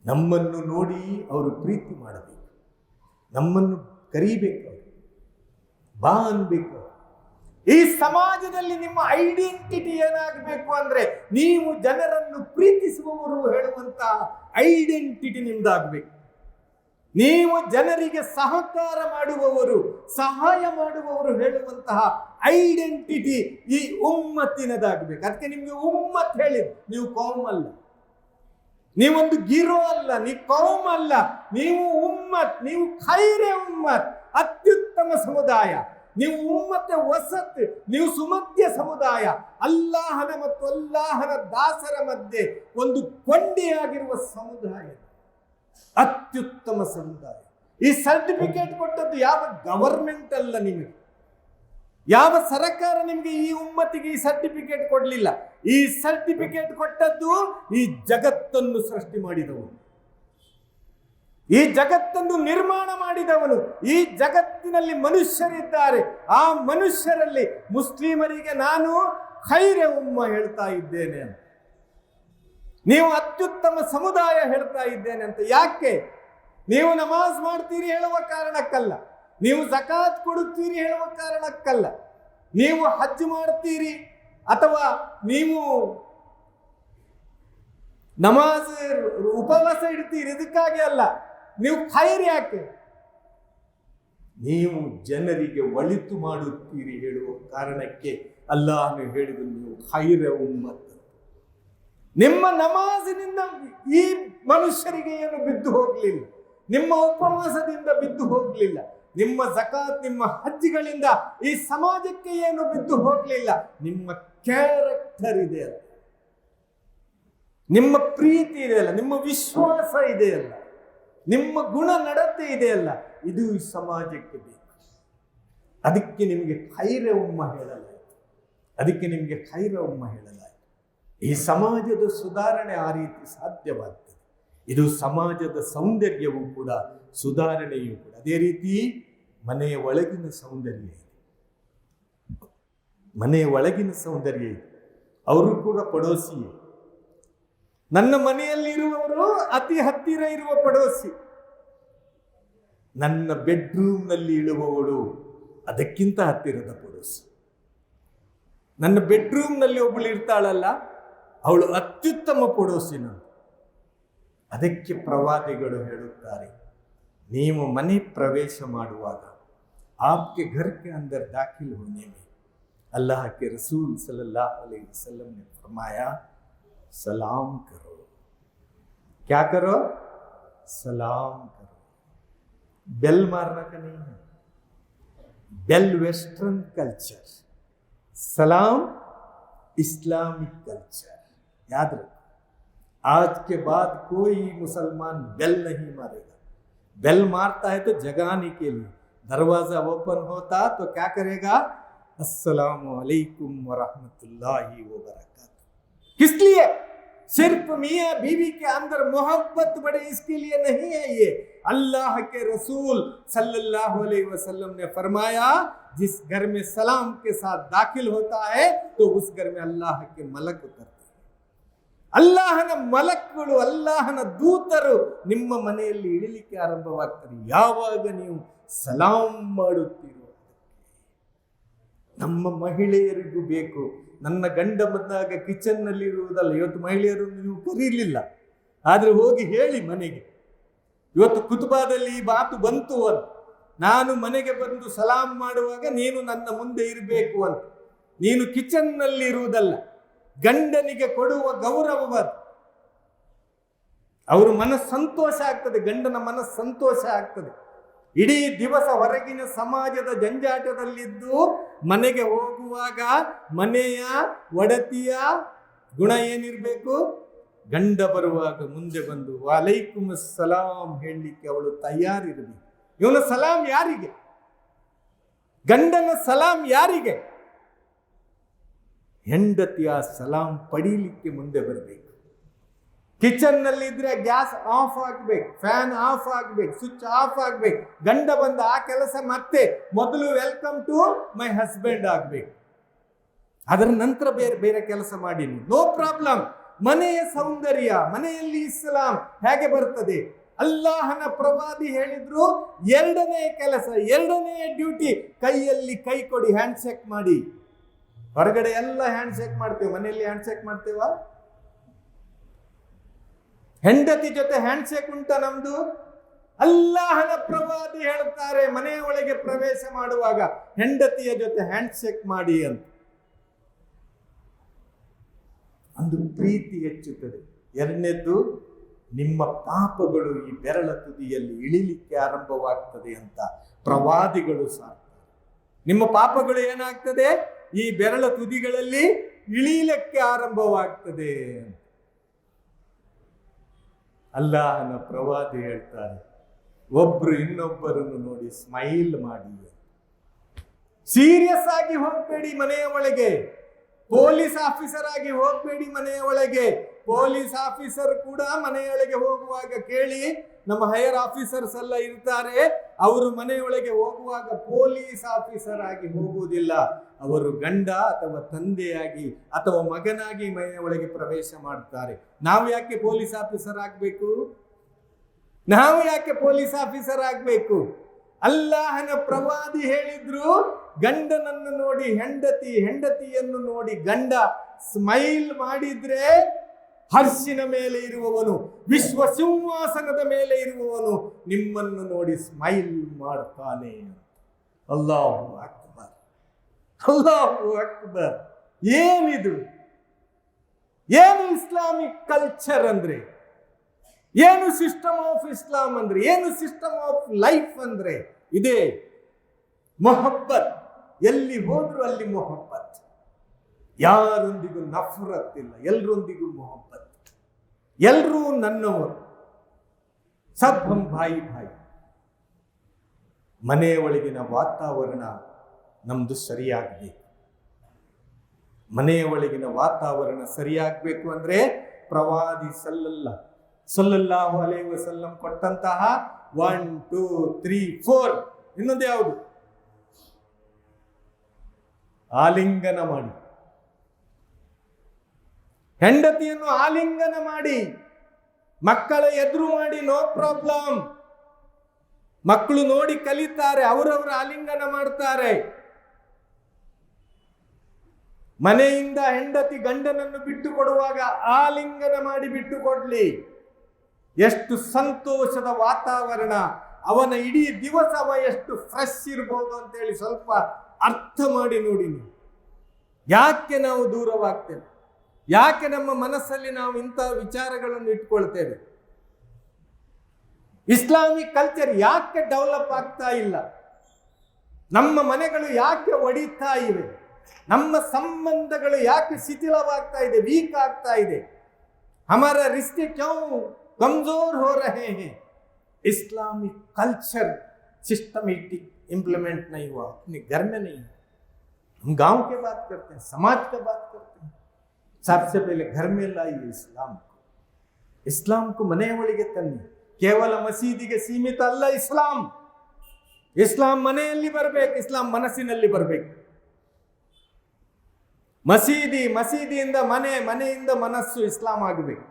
ನಮ್ಮನ್ನು ನೋಡಿ ಅವರು ಪ್ರೀತಿ ಮಾಡಬೇಕು, ನಮ್ಮನ್ನು ಕರೀಬೇಕು, ಬಾ ಅನ್ಬೇಕು. ಈ ಸಮಾಜದಲ್ಲಿ ನಿಮ್ಮ ಐಡೆಂಟಿಟಿ ಏನಾಗಬೇಕು ಅಂದ್ರೆ, ನೀವು ಜನರನ್ನು ಪ್ರೀತಿಸುವವರು ಹೇಳುವಂತಹ ಐಡೆಂಟಿಟಿ ನಿಮ್ದಾಗಬೇಕು. ನೀವು ಜನರಿಗೆ ಸಹಕಾರ ಮಾಡುವವರು, ಸಹಾಯ ಮಾಡುವವರು ಹೇಳುವಂತಹ ಐಡೆಂಟಿಟಿ ಈ ಉಮ್ಮತ್ತಿನದಾಗಬೇಕು. ಅದಕ್ಕೆ ನಿಮ್ಗೆ ಉಮ್ಮತ್ ಹೇಳಿದ್ರು. ನೀವು ಕೌಮ್ ಅಲ್ಲ, ನೀವೊಂದು ಗಿರೋ ಅಲ್ಲ, ನೀವು ಕೌಮ್ ಅಲ್ಲ, ನೀವು ಉಮ್ಮತ್, ನೀವು ಖೈರೆ ಉಮ್ಮತ್, ಅತ್ಯುತ್ತಮ ಸಮುದಾಯ. ನೀವು ಉಮ್ಮತ್ತೆ ವಸತ್, ನೀವು ಸುಮಧ್ಯ ಸಮುದಾಯ. ಅಲ್ಲಾಹನ ಮತ್ತು ಅಲ್ಲಾಹನ ದಾಸರ ಮಧ್ಯೆ ಒಂದು ಕೊಂಡಿಯಾಗಿರುವ ಸಮುದಾಯ, ಅತ್ಯುತ್ತಮ ಸಮುದಾಯ. ಈ ಸರ್ಟಿಫಿಕೇಟ್ ಕೊಟ್ಟದ್ದು ಯಾವ ಗವರ್ಮೆಂಟ್ ಅಲ್ಲ, ನಿಮಗೆ ಯಾವ ಸರ್ಕಾರ ನಿಮಗೆ ಈ ಉಮ್ಮತ್ತಿಗೆ ಈ ಸರ್ಟಿಫಿಕೇಟ್ ಕೊಡಲಿಲ್ಲ. ಈ ಸರ್ಟಿಫಿಕೇಟ್ ಕೊಟ್ಟದ್ದು ಈ ಜಗತ್ತನ್ನು ಸೃಷ್ಟಿ ಮಾಡಿದವನು, ಈ ಜಗತ್ತನ್ನು ನಿರ್ಮಾಣ ಮಾಡಿದವನು. ಈ ಜಗತ್ತಿನಲ್ಲಿ ಮನುಷ್ಯರಿದ್ದಾರೆ. ಆ ಮನುಷ್ಯರಲ್ಲಿ ಮುಸ್ಲಿಮರಿಗೆ ನಾನು ಖೈರೆ ಉಮ್ಮ ಹೇಳ್ತಾ ಇದ್ದೇನೆ ಅಂತ, ನೀವು ಅತ್ಯುತ್ತಮ ಸಮುದಾಯ ಹೇಳ್ತಾ ಇದ್ದೇನೆ ಅಂತ. ಯಾಕೆ? ನೀವು ನಮಾಜ್ ಮಾಡ್ತೀರಿ ಹೇಳುವ ಕಾರಣಕ್ಕಲ್ಲ, ನೀವು ಜಕಾತ್ ಕೊಡುತ್ತೀರಿ ಹೇಳುವ ಕಾರಣಕ್ಕಲ್ಲ, ನೀವು ಹಜ್ ಮಾಡ್ತೀರಿ ಅಥವಾ ನೀವು ನಮಾಜ್ ಉಪವಾಸ ಇಡ್ತೀರಿ ಇದಕ್ಕಾಗಿ ಅಲ್ಲ. ನೀವು ಖೈರ್ ಯಾಕೆ? ನೀವು ಜನರಿಗೆ ಒಳಿತು ಮಾಡುತ್ತೀರಿ ಹೇಳುವ ಕಾರಣಕ್ಕೆ ಅಲ್ಲಾಹನು ಹೇಳಿದ ನೀವು ಖೈರ ಉಮ್ಮತ್. ನಿಮ್ಮ ನಮಾಜಿನಿಂದ ಈ ಮನುಷ್ಯರಿಗೆ ಏನು ಬಿದ್ದು ಹೋಗಲಿಲ್ಲ, ನಿಮ್ಮ ಉಪವಾಸದಿಂದ ಬಿದ್ದು ಹೋಗಲಿಲ್ಲ. ನಿಮ್ಮ ಜಕಾತ್, ನಿಮ್ಮ ಹಜ್ಗಳಿಂದ ಈ ಸಮಾಜಕ್ಕೆ ಏನು ಬಿದ್ದು ಹೋಗಲಿಲ್ಲ. ನಿಮ್ಮ ಕ್ಯಾರೆಕ್ಟರ್ ಇದೆಯಲ್ಲ, ನಿಮ್ಮ ಪ್ರೀತಿ ಇದೆಯಲ್ಲ, ನಿಮ್ಮ ವಿಶ್ವಾಸ ಇದೆಯಲ್ಲ, ನಿಮ್ಮ ಗುಣ ನಡತೆ ಇದೆಯಲ್ಲ, ಇದು ಈ ಸಮಾಜಕ್ಕೆ ಬೇಕು. ಅದಕ್ಕೆ ನಿಮಗೆ ಖೈರ ಉಮ್ಮ ಹೇಳಲಾಯಿತು. ಅದಕ್ಕೆ ನಿಮಗೆ ಖೈರ ಉಮ್ಮ ಹೇಳಲಾಯಿತು. ಈ ಸಮಾಜದ ಸುಧಾರಣೆ ಆ ರೀತಿ ಸಾಧ್ಯವಾಗ್ತದೆ. ಇದು ಸಮಾಜದ ಸೌಂದರ್ಯವೂ ಕೂಡ, ಸುಧಾರಣೆಯೂ ಕೂಡ. ಅದೇ ರೀತಿ ಮನೆಯ ಒಳಗಿನ ಸೌಂದರ್ಯ ಇದೆ. ಮನೆಯ ಒಳಗಿನ ಸೌಂದರ್ಯ ಇದೆ. ಅವರು ಕೂಡ ಪಡೋಸಿಯೇ. ನನ್ನ ಮನೆಯಲ್ಲಿರುವವರು ಅತಿ ಹತ್ತಿರ ಇರುವ ಪಡೋಸಿ. ನನ್ನ ಬೆಡ್ರೂಮ್ನಲ್ಲಿ ಇಳುವವಳು ಅದಕ್ಕಿಂತ ಹತ್ತಿರದ ಪಡೋಸಿ. ನನ್ನ ಬೆಡ್ರೂಮ್ನಲ್ಲಿ ಒಬ್ಬಳು ಇರ್ತಾಳಲ್ಲ, ಅವಳು ಅತ್ಯುತ್ತಮ ಪಡೋಸಿನ. ಅದಕ್ಕೆ ಪ್ರವಾದಿಗಳು ಹೇಳುತ್ತಾರೆ, ನೀವು ಮನೆ ಪ್ರವೇಶ ಮಾಡುವಾಗ आपके घर के अंदर दाखिल होने में अल्लाह के रसूल सल्लल्लाहु अलैहि वसल्लम ने फरमाया, सलाम करो। क्या करो? सलाम करो। बेल मारना का नहीं है। बेल वेस्टर्न कल्चर, सलाम इस्लामिक कल्चर। याद रखो, आज के बाद कोई मुसलमान बेल नहीं मारेगा। बेल मारता है तो जगाने के लिए, दरवाजा ओपन होता तो क्या करेगा? अस्सलामु अलैकुम व रहमतुल्लाहि व बरकातहू। किस लिए? सिर्फ मियाँ बीवी के अंदर मोहब्बत बढ़े, इसके लिए नहीं है ये। अल्लाह के रसूल सल्लल्लाहु अलैहि वसल्लम ने फरमाया, जिस घर में सलाम के साथ दाखिल होता है तो उस घर में अल्लाह के मलक उतरते हैं। ಅಲ್ಲಾಹನ ಮಲಕ್ಗಳು, ಅಲ್ಲಾಹನ ದೂತರು ನಿಮ್ಮ ಮನೆಯಲ್ಲಿ ಇಳಿಲಿಕ್ಕೆ ಆರಂಭವಾಗ್ತಾರೆ ಯಾವಾಗ ನೀವು ಸಲಾಂ ಮಾಡುತ್ತೀರೋ. ನಮ್ಮ ಮಹಿಳೆಯರಿಗೂ ಬೇಕು. ನನ್ನ ಗಂಡ ಬಂದಾಗ ಕಿಚನ್ನಲ್ಲಿ ಇರುವುದಲ್ಲ. ಇವತ್ತು ಮಹಿಳೆಯರನ್ನು ನೀವು ಕರೀಲಿಲ್ಲ, ಆದ್ರೆ ಹೋಗಿ ಹೇಳಿ ಮನೆಗೆ, ಇವತ್ತು ಕುತುಬಾದಲ್ಲಿ ಈ ಮಾತು ಬಂತು ಅಂತ, ನಾನು ಮನೆಗೆ ಬಂದು ಸಲಾಂ ಮಾಡುವಾಗ ನೀನು ನನ್ನ ಮುಂದೆ ಇರಬೇಕು ಅಂತ. ನೀನು ಕಿಚನ್ನಲ್ಲಿ ಇರುವುದಲ್ಲ, ಗಂಡನಿಗೆ ಕೊಡುವ ಗೌರವವಾದ. ಅವರ ಮನಸ್ಸಂತೋಷ ಆಗ್ತದೆ, ಗಂಡನ ಮನಸ್ಸಂತೋಷ ಆಗ್ತದೆ. ಇಡೀ ದಿವಸ ಹೊರಗಿನ ಸಮಾಜದ ಜಂಜಾಟದಲ್ಲಿದ್ದು ಮನೆಗೆ ಹೋಗುವಾಗ ಮನೆಯ ಒಡತಿಯ ಗುಣ ಏನಿರಬೇಕು? ಗಂಡ ಬರುವಾಗ ಮುಂದೆ ಬಂದು ವಾಲೈಕುಮ್ ಸಲಾಂ ಹೇಳಲಿಕ್ಕೆ ಅವಳು ತಯಾರಿರಬೇಕು. ಇವನ ಸಲಾಂ ಯಾರಿಗೆ? ಗಂಡನ ಸಲಾಂ ಯಾರಿಗೆ? ಹೆಂಡತಿಯ ಸಲಾಂ ಪಡೀಲಿಕ್ಕೆ ಮುಂದೆ ಬರಬೇಕು. ಕಿಚನ್ ನಲ್ಲಿ ಇದ್ರೆ ಗ್ಯಾಸ್ ಆಫ್ ಆಗ್ಬೇಕು, ಫ್ಯಾನ್ ಆಫ್ ಆಗ್ಬೇಕು, ಸ್ವಿಚ್ ಆಫ್ ಆಗ್ಬೇಕು. ಗಂಡ ಬಂದ ಆ ಕೆಲಸ ಮತ್ತೆ ಮೊದಲು ವೆಲ್ಕಮ್ ಟು ಮೈ ಹಸ್ಬೆಂಡ್ ಆಗ್ಬೇಕು. ಅದರ ನಂತರ ಬೇರೆ ಬೇರೆ ಕೆಲಸ ಮಾಡಿ, ನೋ ಪ್ರಾಬ್ಲಮ್. ಮನೆಯ ಸೌಂದರ್ಯ, ಮನೆಯಲ್ಲಿ ಇಸ್ಲಾಂ ಹೇಗೆ ಬರ್ತದೆ? ಅಲ್ಲಾಹನ ಪ್ರವಾದಿ ಹೇಳಿದ್ರು, ಎರಡನೇ ಕೆಲಸ, ಎರಡನೇ ಡ್ಯೂಟಿ, ಕೈಯಲ್ಲಿ ಕೈ ಕೊಡಿ, ಹ್ಯಾಂಡ್ ಶೇಕ್ ಮಾಡಿ. ಹೊರಗಡೆ ಎಲ್ಲ ಹ್ಯಾಂಡ್ ಶೇಕ್ ಮಾಡ್ತೇವೆ, ಮನೆಯಲ್ಲಿ ಹ್ಯಾಂಡ್ ಶೇಕ್ ಮಾಡ್ತೇವ? ಹೆಂಡತಿ ಜೊತೆ ಹ್ಯಾಂಡ್ ಶೇಕ್ ಉಂಟ ನಮ್ದು? ಅಲ್ಲಾಹನ ಪ್ರವಾದಿ ಹೇಳ್ತಾರೆ, ಮನೆಯ ಒಳಗೆ ಪ್ರವೇಶ ಮಾಡುವಾಗ ಹೆಂಡತಿಯ ಜೊತೆ ಹ್ಯಾಂಡ್ ಶೇಕ್ ಮಾಡಿ ಅಂತ. ಒಂದು ಪ್ರೀತಿ ಹೆಚ್ಚುತ್ತದೆ. ಎರಡನೇದ್ದು, ನಿಮ್ಮ ಪಾಪಗಳು ಈ ಬೆರಳ ತುದಿಯಲ್ಲಿ ಇಳಿಲಿಕ್ಕೆ ಆರಂಭವಾಗ್ತದೆ ಅಂತ ಪ್ರವಾದಿಗಳು ಸಾಕ್ತಾರೆ. ನಿಮ್ಮ ಪಾಪಗಳು ಏನಾಗ್ತದೆ? ಈ ಬೆರಳ ತುದಿಗಳಲ್ಲಿ ಇಳಿಲಿಕ್ಕೆ ಆರಂಭವಾಗ್ತದೆ. ಅಲ್ಲಾಹನ ಪ್ರವಾದಿ ಹೇಳ್ತಾರೆ, ಒಬ್ರು ಇನ್ನೊಬ್ಬರನ್ನು ನೋಡಿ ಸ್ಮೈಲ್ ಮಾಡಿ. ಸೀರಿಯಸ್ ಆಗಿ ಹೋಗ್ಬೇಡಿ ಮನೆಯ ಒಳಗೆ. ಪೊಲೀಸ್ ಆಫೀಸರ್ ಆಗಿ ಹೋಗ್ಬೇಡಿ ಮನೆಯ ಒಳಗೆ. ಪೊಲೀಸ್ ಆಫೀಸರ್ ಕೂಡ ಮನೆಯೊಳಗೆ ಹೋಗುವಾಗ ಕೇಳಿ, ನಮ್ಮ ಹೈಯರ್ ಆಫೀಸರ್ಸ್ ಎಲ್ಲ ಇರ್ತಾರೆ, ಅವರು ಮನೆಯೊಳಗೆ ಹೋಗುವಾಗ ಪೊಲೀಸ್ ಆಫೀಸರ್ ಆಗಿ ಹೋಗುವುದಿಲ್ಲ. ಅವರು ಗಂಡ ಅಥವಾ ತಂದೆಯಾಗಿ ಅಥವಾ ಮಗನಾಗಿ ಮನೆಯ ಒಳಗೆ ಪ್ರವೇಶ ಮಾಡ್ತಾರೆ. ನಾವು ಯಾಕೆ ಪೊಲೀಸ್ ಆಫೀಸರ್ ಆಗ್ಬೇಕು? ನಾವು ಯಾಕೆ ಪೊಲೀಸ್ ಆಫೀಸರ್ ಆಗ್ಬೇಕು? ಅಲ್ಲಾಹನ ಪ್ರವಾದಿ ಹೇಳಿದ್ರು, ಗಂಡನನ್ನು ನೋಡಿ ಹೆಂಡತಿ, ಹೆಂಡತಿಯನ್ನು ನೋಡಿ ಗಂಡ ಸ್ಮೈಲ್ ಮಾಡಿದ್ರೆ ಹರ್ಷಿನ ಮೇಲೆ ಇರುವವನು, ವಿಶ್ವ ಸಿಂಹಾಸನದ ಮೇಲೆ ಇರುವವನು ನಿಮ್ಮನ್ನು ನೋಡಿ ಸ್ಮೈಲ್ ಮಾಡ್ತಾನೆ. ಅಲ್ಲಾಹು ಅಕ್ಬರ್, ಅಲ್ಲಾಹು ಅಕ್ಬರ್. ಏನಿದು? ಏನು ಇಸ್ಲಾಮಿಕ್ ಕಲ್ಚರ್ ಅಂದ್ರೆ? ಏನು ಸಿಸ್ಟಮ್ ಆಫ್ ಇಸ್ಲಾಂ ಅಂದ್ರೆ? ಏನು ಸಿಸ್ಟಮ್ ಆಫ್ ಲೈಫ್ ಅಂದ್ರೆ? ಇದೆ ಮೊಹಬ್ಬತ್. ಎಲ್ಲಿ ಹೋದ್ರು ಅಲ್ಲಿ ಮೊಹಬ್ಬತ್. ಯಾರೊಂದಿಗೂ ನಫರತ್ ಇಲ್ಲ, ಎಲ್ಲರೊಂದಿಗೂ ಮೊಹಬ್ಬತ್. ಎಲ್ಲರೂ ನನ್ನವರು, ಸಬ್ ಹಮ್ ಭಾಯಿ ಭಾಯಿ. ಮನೆಯ ಒಳಗಿನ ವಾತಾವರಣ ನಮ್ದು ಸರಿಯಾಗಬೇಕು. ಮನೆಯ ಒಳಗಿನ ವಾತಾವರಣ ಸರಿಯಾಗಬೇಕು ಅಂದ್ರೆ ಪ್ರವಾದಿ ಸಲ್ಲಲ್ಲಾಹು ಅಲೈಹಿ ವಸಲ್ಲಂ ಕೊಟ್ಟಂತಹ 1 2 3 4 ಇನ್ನೊಂದು ಯಾವುದು? ಆಲಿಂಗನ ಮಾಡಿ, ಹೆಂಡತಿಯನ್ನು ಆಲಿಂಗನ ಮಾಡಿ, ಮಕ್ಕಳ ಎದುರು ಮಾಡಿ, ನೋ ಪ್ರಾಬ್ಲಮ್. ಮಕ್ಕಳು ನೋಡಿ ಕಲಿತಾರೆ, ಅವರವರ ಆಲಿಂಗನ ಮಾಡ್ತಾರೆ. ಮನೆಯಿಂದ ಹೆಂಡತಿ ಗಂಡನನ್ನು ಬಿಟ್ಟು ಕೊಡುವಾಗ ಆಲಿಂಗನ ಮಾಡಿ ಬಿಟ್ಟು ಕೊಡ್ಲಿ. ಎಷ್ಟು ಸಂತೋಷದ ವಾತಾವರಣ, ಅವನ ಇಡೀ ದಿವಸ ಅವ ಎಷ್ಟು ಫ್ರೆಶ್ ಇರ್ಬೋದು ಅಂತೇಳಿ ಸ್ವಲ್ಪ ಅರ್ಥ ಮಾಡಿ ನೋಡಿ ನೀವು. ಯಾಕೆ ನಾವು ದೂರವಾಗ್ತೇವೆ? ಯಾಕೆ ನಮ್ಮ ಮನಸ್ಸಲ್ಲಿ ನಾವು ಇಂತಹ ವಿಚಾರಗಳನ್ನು ಇಟ್ಕೊಳ್ತೇವೆ? ಇಸ್ಲಾಮಿಕ್ ಕಲ್ಚರ್ ಯಾಕೆ ಡೆವಲಪ್ ಆಗ್ತಾ ಇಲ್ಲ? ನಮ್ಮ ಮನೆಗಳು ಯಾಕೆ ಒಡಿತಾ ಇವೆ? ನಮ್ಮ ಸಂಬಂಧಗಳು ಯಾಕೆ ಶಿಥಿಲವಾಗ್ತಾ ಇದೆ, ವೀಕ್ ಆಗ್ತಾ ಇದೆ? ಹಮಾರಾ ರಿಶ್ತೆ ಕ್ಯೋ ಕಮಜೋರ್ ಹೋ ರಹೆ हैं? इस्लामिक कल्चर सिस्टमेटिक इम्प्लीमेंट नहीं हुआ, अपने घर में नहीं हुआ. हम गांव के बात करते हैं, समाज का बात करते हैं. सबसे पहले घर में लाइए इस्लाम को. इस्लाम को ಮನೆ ಒಳಗೆ ತನ್ನಿ. ಕೇವಲ ಮಸೀದಿಗೆ ಸೀಮಿತ ಅಲ್ಲ ಇಸ್ಲಾಂ. ಇಸ್ಲಾಂ ಮನೆಯಲ್ಲಿ ಬರಬೇಕು, ಇಸ್ಲಾಂ ಮನಸ್ಸಿನಲ್ಲಿ ಬರಬೇಕು. ಮಸೀದಿಯಿಂದ ಮನೆ, ಮನೆಯಿಂದ ಮನಸ್ಸು ಇಸ್ಲಾಂ ಆಗಬೇಕು.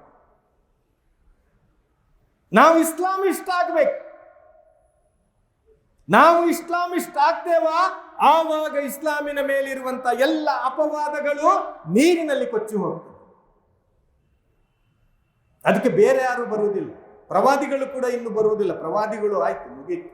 ನಾವು ಇಸ್ಲಾಮಿಸ್ಟ್ ಆಗ್ಬೇಕು. ನಾವು ಇಸ್ಲಾಮಿಸ್ಟ್ ಆಗ್ತೇವಾ, ಆವಾಗ ಇಸ್ಲಾಮಿನ ಮೇಲಿರುವಂತ ಎಲ್ಲ ಅಪವಾದಗಳು ನೀರಿನಲ್ಲಿ ಕೊಚ್ಚಿ ಹೋಗ್ತವೆ. ಅದಕ್ಕೆ ಬೇರೆ ಯಾರು ಬರುವುದಿಲ್ಲ. ಪ್ರವಾದಿಗಳು ಕೂಡ ಇನ್ನು ಬರುವುದಿಲ್ಲ. ಪ್ರವಾದಿಗಳು ಆಯ್ತು, ಮುಗೀತು.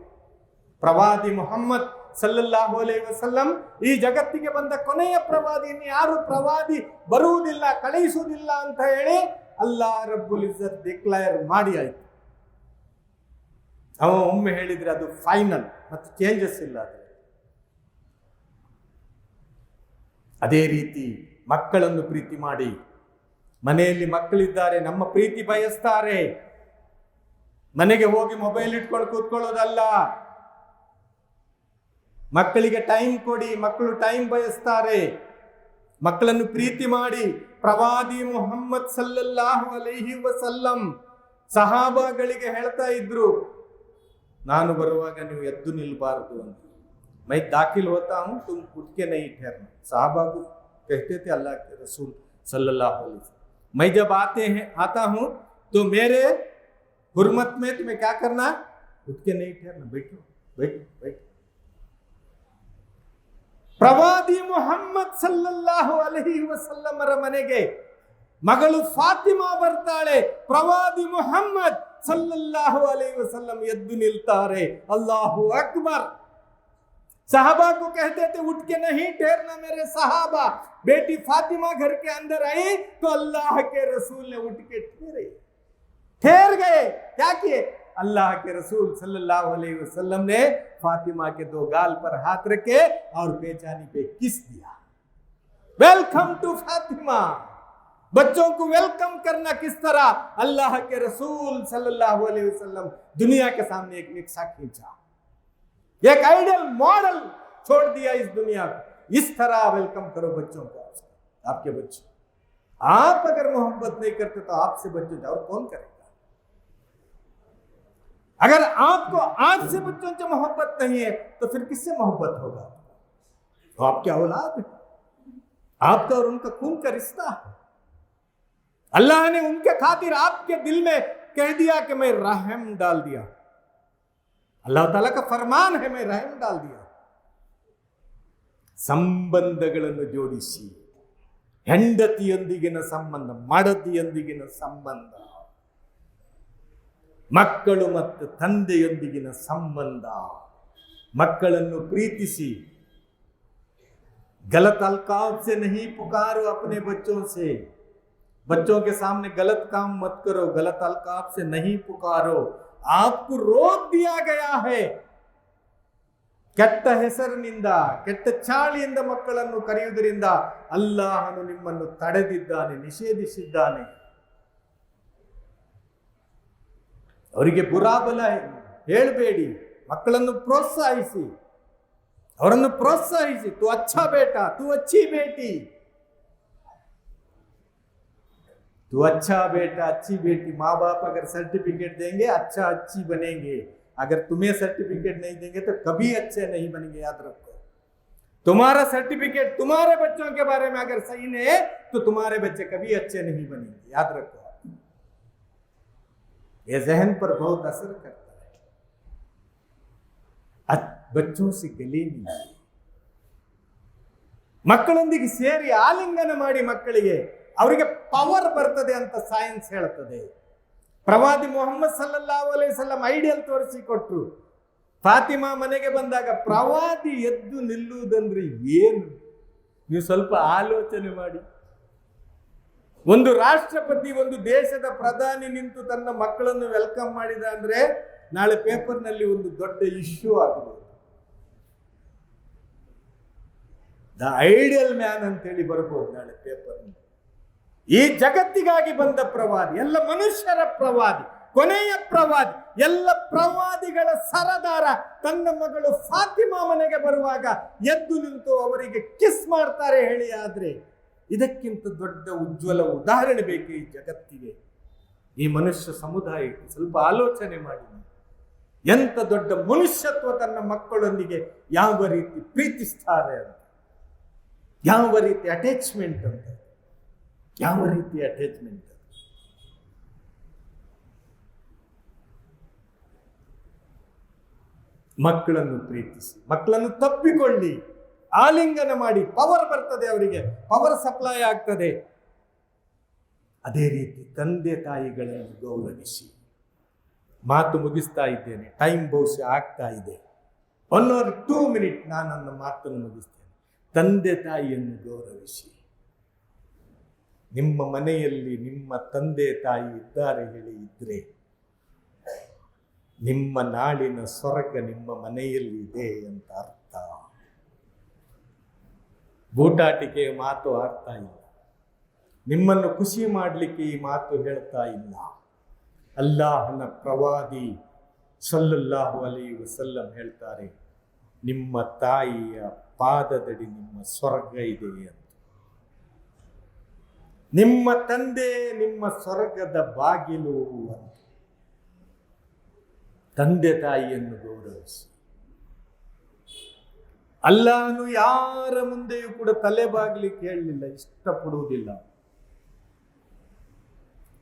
ಪ್ರವಾದಿ ಮುಹಮ್ಮದ್ ಸಲ್ಲಲ್ಲಾಹು ಅಲೈಹಿ ವಸಲ್ಲಂ ಈ ಜಗತ್ತಿಗೆ ಬಂದ ಕೊನೆಯ ಪ್ರವಾದಿ. ಇನ್ನು ಯಾರು ಪ್ರವಾದಿ ಬರುವುದಿಲ್ಲ, ಕಳುಹಿಸುವುದಿಲ್ಲ ಅಂತ ಹೇಳಿ ಅಲ್ಲಾಹ್ ರಬ್ಬುಲ್ ಇಜ್ಜತ್ ಡಿಕ್ಲೇರ್ ಮಾಡಿ ಆಯ್ತು. ಅವ ಒಮ್ಮೆ ಹೇಳಿದ್ರೆ ಅದು ಫೈನಲ್, ಮತ್ತು ಚೇಂಜಸ್ ಇಲ್ಲ. ಅದೇ ರೀತಿ ಮಕ್ಕಳನ್ನು ಪ್ರೀತಿ ಮಾಡಿ. ಮನೆಯಲ್ಲಿ ಮಕ್ಕಳಿದ್ದಾರೆ, ನಮ್ಮ ಪ್ರೀತಿ ಬಯಸ್ತಾರೆ. ಮನೆಗೆ ಹೋಗಿ ಮೊಬೈಲ್ ಇಟ್ಕೊಂಡು ಕೂತ್ಕೊಳ್ಳೋದಲ್ಲ. ಮಕ್ಕಳಿಗೆ ಟೈಮ್ ಕೊಡಿ, ಮಕ್ಕಳು ಟೈಮ್ ಬಯಸ್ತಾರೆ. ಮಕ್ಕಳನ್ನು ಪ್ರೀತಿ ಮಾಡಿ. ಪ್ರವಾದಿ ಮುಹಮ್ಮದ್ ಸಲ್ಲಲ್ಲಾಹು ಅಲೈಹಿ ವಸಲ್ಲಂ ಸಹಾಬಾಗಳಿಗೆ ಹೇಳ್ತಾ ಇದ್ರು, ನಾನು ಬರುವಾಗ ನೀವು ಎದ್ದು ನಿಲ್ಬಾರ್ದು ಅಂತ. ಮೈ ದಾಖಿಲ್ ಹೋತಾ ಹೂं तुम उठ के नहीं ठहरना. साहबा को कहते थे अल्लाह के रसूल सल्लल्लाहु अलैहि वसल्लम, मैं जब आता हूं तो मेरे हुर्मत में तुम्हें क्या करना? उठ के नहीं ठहरना, बैठो बैठो बैठो. ಪ್ರವಾದಿ ಮುಹಮ್ಮದ್ ಸಲ್ಲಲ್ಲಾಹು ಅಲೈಹಿ ವಸಲ್ಲಮರ ಮನೆಗೆ ಮಗಳು ಫಾತಿಮಾ ಬರ್ತಾಳೆ. ಪ್ರವಾದಿ ಮುಹಮ್ಮದ್ ಸಲ್ಲಲ್ಲಾಹು ಅಲೈಹಿ ವಸಲ್ಲಂ ಎದ್ದು ನಿಲ್ತಾರೆ. ಅಲ್ಲಾಹು ಅಕ್ಬರ್. साहबा को कहते थे उठ के नहीं ठहरना मेरे साहबा. बेटी फातिमा घर के अंदर आई तो अल्लाह के रसूल ने उठ के ठहर गए. क्या किए? अल्लाह के रसूल सल्लल्लाहु अलैहि वसल्लम ने फातिमा के 2 गाल पर हाथ रखे और पेचानी पे किस दिया. Welcome to Fatima. बच्चों को वेलकम करना किस तरह? अल्लाह के रसूल सल्लल्लाहु अलैहि वसल्लम दुनिया के सामने एक नक्शा खींचा, एक आइडियल मॉडल छोड़ दिया इस दुनिया को. इस तरह वेलकम करो बच्चों को. आपके बच्चे, आप अगर मोहब्बत नहीं करते तो आपसे बच्चे और कौन करेगा? अगर आपको आपसे बच्चों से मोहब्बत नहीं है तो फिर किससे मोहब्बत होगा? तो आपके औलाद, आपका और उनका खून का रिश्ता है. अल्लाह ने उनके खातिर आपके दिल में कह दिया कि मैं रहम डाल दिया. अल्लाह ताला का फरमान है, मैं रहम डाल दिया. ಸಂಬಂಧಗಳನ್ನು ಜೋಡಿಸಿ. ಹೆಂಡತಿಯೊಂದಿಗಿನ ಸಂಬಂಧ, ಮಡದಿಯೊಂದಿಗಿನ ಸಂಬಂಧ, ಮಕ್ಕಳು ಮತ್ತು ತಂದೆಯೊಂದಿಗಿನ ಸಂಬಂಧ, ಮಕ್ಕಳನ್ನು ಪ್ರೀತಿಸಿ. गलत अल्काब से नहीं पुकारो अपने बच्चों से. बच्चों के सामने गलत काम मत करो, गलत अल्काब से नहीं पुकारो. आपको रोक दिया गया है. ಕೆಟ್ಟ ಹೆಸರಿನಿಂದ, ಕೆಟ್ಟ ಚಾಳಿಯಿಂದ ಮಕ್ಕಳನ್ನು ಕರೆಯುವುದರಿಂದ ಅಲ್ಲಾಹನು ನಿಮ್ಮನ್ನು ತಡೆದಿದ್ದಾನೆ, ನಿಷೇಧಿಸಿದ್ದಾನೆ. ಅವರಿಗೆ ಬುರಾಬಲ ಹೇಳಬೇಡಿ, ಮಕ್ಕಳನ್ನು ಪ್ರೋತ್ಸಾಹಿಸಿ, ಅವರನ್ನು ಪ್ರೋತ್ಸಾಹಿಸಿ. ತು ಅಚ್ಚಾ ಬೇಟಾ, ತು ಅಚ್ಚಿ ಬೇಟಿ, ತು ಅಚ್ಚಾ ಬೇಟಾ अच्छी बेटी। माँ बाप अगर सर्टिफिकेट देंगे अच्छा अच्छी बनेंगे, अगर तुम्हें सर्टिफिकेट नहीं देंगे तो कभी अच्छे नहीं बनेंगे, याद रखो। तुम्हारा सर्टिफिकेट तुम्हारे बच्चों के बारे में अगर सही नहीं है तो तुम्हारे बच्चे कभी अच्छे नहीं बनेंगे, याद रखो। ये जहन पर बहुत असर करता है। बच्चों से गले मिलिए, ಮಕ್ಕಳೊಂದಿಗೆ ಸೇರಿ ಆಲಿಂಗನ ಮಾಡಿ ಮಕ್ಕಳಿಗೆ, ಅವರಿಗೆ ಪವರ್ ಬರ್ತದೆ ಅಂತ ಸೈನ್ಸ್ ಹೇಳ್ತದೆ. ಪ್ರವಾದಿ ಮೊಹಮ್ಮದ್ ಸಲ್ಲಲ್ಲಾಹು ಅಲೈಹಿ ವಸಲ್ಲಂ ಐಡಿಯಲ್ ತೋರಿಸಿಕೊಟ್ರು. ಫಾತಿಮಾ ಮನೆಗೆ ಬಂದಾಗ ಪ್ರವಾದಿ ಎದ್ದು ನಿಲ್ಲುವುದಂದ್ರೆ ಏನು, ನೀವು ಸ್ವಲ್ಪ ಆಲೋಚನೆ ಮಾಡಿ. ಒಂದು ರಾಷ್ಟ್ರಪತಿ, ಒಂದು ದೇಶದ ಪ್ರಧಾನಿ ನಿಂತು ತನ್ನ ಮಕ್ಕಳನ್ನು ವೆಲ್ಕಮ್ ಮಾಡಿದ ಅಂದ್ರೆ ನಾಳೆ ಪೇಪರ್ನಲ್ಲಿ ಒಂದು ದೊಡ್ಡ ಇಶ್ಯೂ ಆಗಬಹುದು. ದ ಐಡಿಯಲ್ ಮ್ಯಾನ್ ಅಂತೇಳಿ ಬರ್ಬೋದು ನಾಳೆ ಪೇಪರ್. ಈ ಜಗತ್ತಿಗಾಗಿ ಬಂದ ಪ್ರವಾದಿ, ಎಲ್ಲ ಮನುಷ್ಯರ ಪ್ರವಾದಿ, ಕೊನೆಯ ಪ್ರವಾದಿ, ಎಲ್ಲ ಪ್ರವಾದಿಗಳ ಸರದಾರ ತನ್ನ ಮಗಳು ಫಾತಿಮಾ ಮನೆಗೆ ಬರುವಾಗ ಎದ್ದು ನಿಂತು ಅವರಿಗೆ ಕಿಸ್ ಮಾಡ್ತಾರೆ ಹೇಳಿ. ಆದ್ರೆ ಇದಕ್ಕಿಂತ ದೊಡ್ಡ ಉಜ್ವಲ ಉದಾಹರಣೆ ಬೇಕು ಈ ಜಗತ್ತಿಗೆ, ಈ ಮನುಷ್ಯ ಸಮುದಾಯಕ್ಕೆ. ಸ್ವಲ್ಪ ಆಲೋಚನೆ ಮಾಡಿ, ಎಂತ ದೊಡ್ಡ ಮನುಷ್ಯತ್ವ ತನ್ನ ಮಕ್ಕಳೊಂದಿಗೆ ಯಾವ ರೀತಿ ಪ್ರೀತಿಸ್ತಾರೆ ಅಂತ, ಯಾವ ರೀತಿ ಅಟ್ಯಾಚ್ಮೆಂಟ್ ಅಂತ, ಯಾವ ರೀತಿ ಅಟ್ಯಾಚ್ಮೆಂಟ್. ಮಕ್ಕಳನ್ನು ಪ್ರೀತಿಸಿ, ಮಕ್ಕಳನ್ನು ತಪ್ಪಿಕೊಳ್ಳಿ, ಆಲಿಂಗನ ಮಾಡಿ. ಪವರ್ ಬರ್ತದೆ ಅವರಿಗೆ, ಪವರ್ ಸಪ್ಲೈ ಆಗ್ತದೆ. ಅದೇ ರೀತಿ ತಂದೆ ತಾಯಿಗಳನ್ನು ಗೌರವಿಸಿ. ಮಾತು ಮುಗಿಸ್ತಾ ಇದ್ದೇನೆ, ಟೈಮ್ ಬಹುಶಃ ಆಗ್ತಾ ಇದೆ. 1 or 2 minutes ನಾನು ನನ್ನ ಮಾತನ್ನು ಮುಗಿಸ್ತೇನೆ. ತಂದೆ ತಾಯಿಯನ್ನು ಗೌರವಿಸಿ. ನಿಮ್ಮ ಮನೆಯಲ್ಲಿ ನಿಮ್ಮ ತಂದೆ ತಾಯಿ ಇದ್ದಾರೆ ಹೇಳಿ ಇದ್ರೆ ನಿಮ್ಮ ನಾಳಿನ ಸ್ವರ್ಗ ನಿಮ್ಮ ಮನೆಯಲ್ಲಿ ಇದೆ ಅಂತ ಅರ್ಥ. ಬೂಟಾಟಿಕೆಯ ಮಾತು ಆಡ್ತಾ ಇಲ್ಲ, ನಿಮ್ಮನ್ನು ಖುಷಿ ಮಾಡಲಿಕ್ಕೆ ಈ ಮಾತು ಹೇಳ್ತಾ ಇಲ್ಲ. ಅಲ್ಲಾಹನ ಪ್ರವಾದಿ ಸಲ್ಲಲ್ಲಾಹು ಅಲೈಹಿ ವಸಲ್ಲಂ ಹೇಳ್ತಾರೆ, ನಿಮ್ಮ ತಾಯಿಯ ಪಾದದಡಿ ನಿಮ್ಮ ಸ್ವರ್ಗ ಇದೆ ಅಂತ. ನಿಮ್ಮ ತಂದೆ ನಿಮ್ಮ ಸ್ವರ್ಗದ ಬಾಗಿಲು ಅಂತ. ತಂದೆ ತಾಯಿಯನ್ನು ಗೌರವಿಸಿ. ಅಲ್ಲಾಹನು ಯಾರ ಮುಂದೆಯೂ ಕೂಡ ತಲೆ ಬಾಗ್ಲಿಕ್ಕೆ ಹೇಳಲಿಲ್ಲ, ಇಷ್ಟಪಡುವುದಿಲ್ಲ.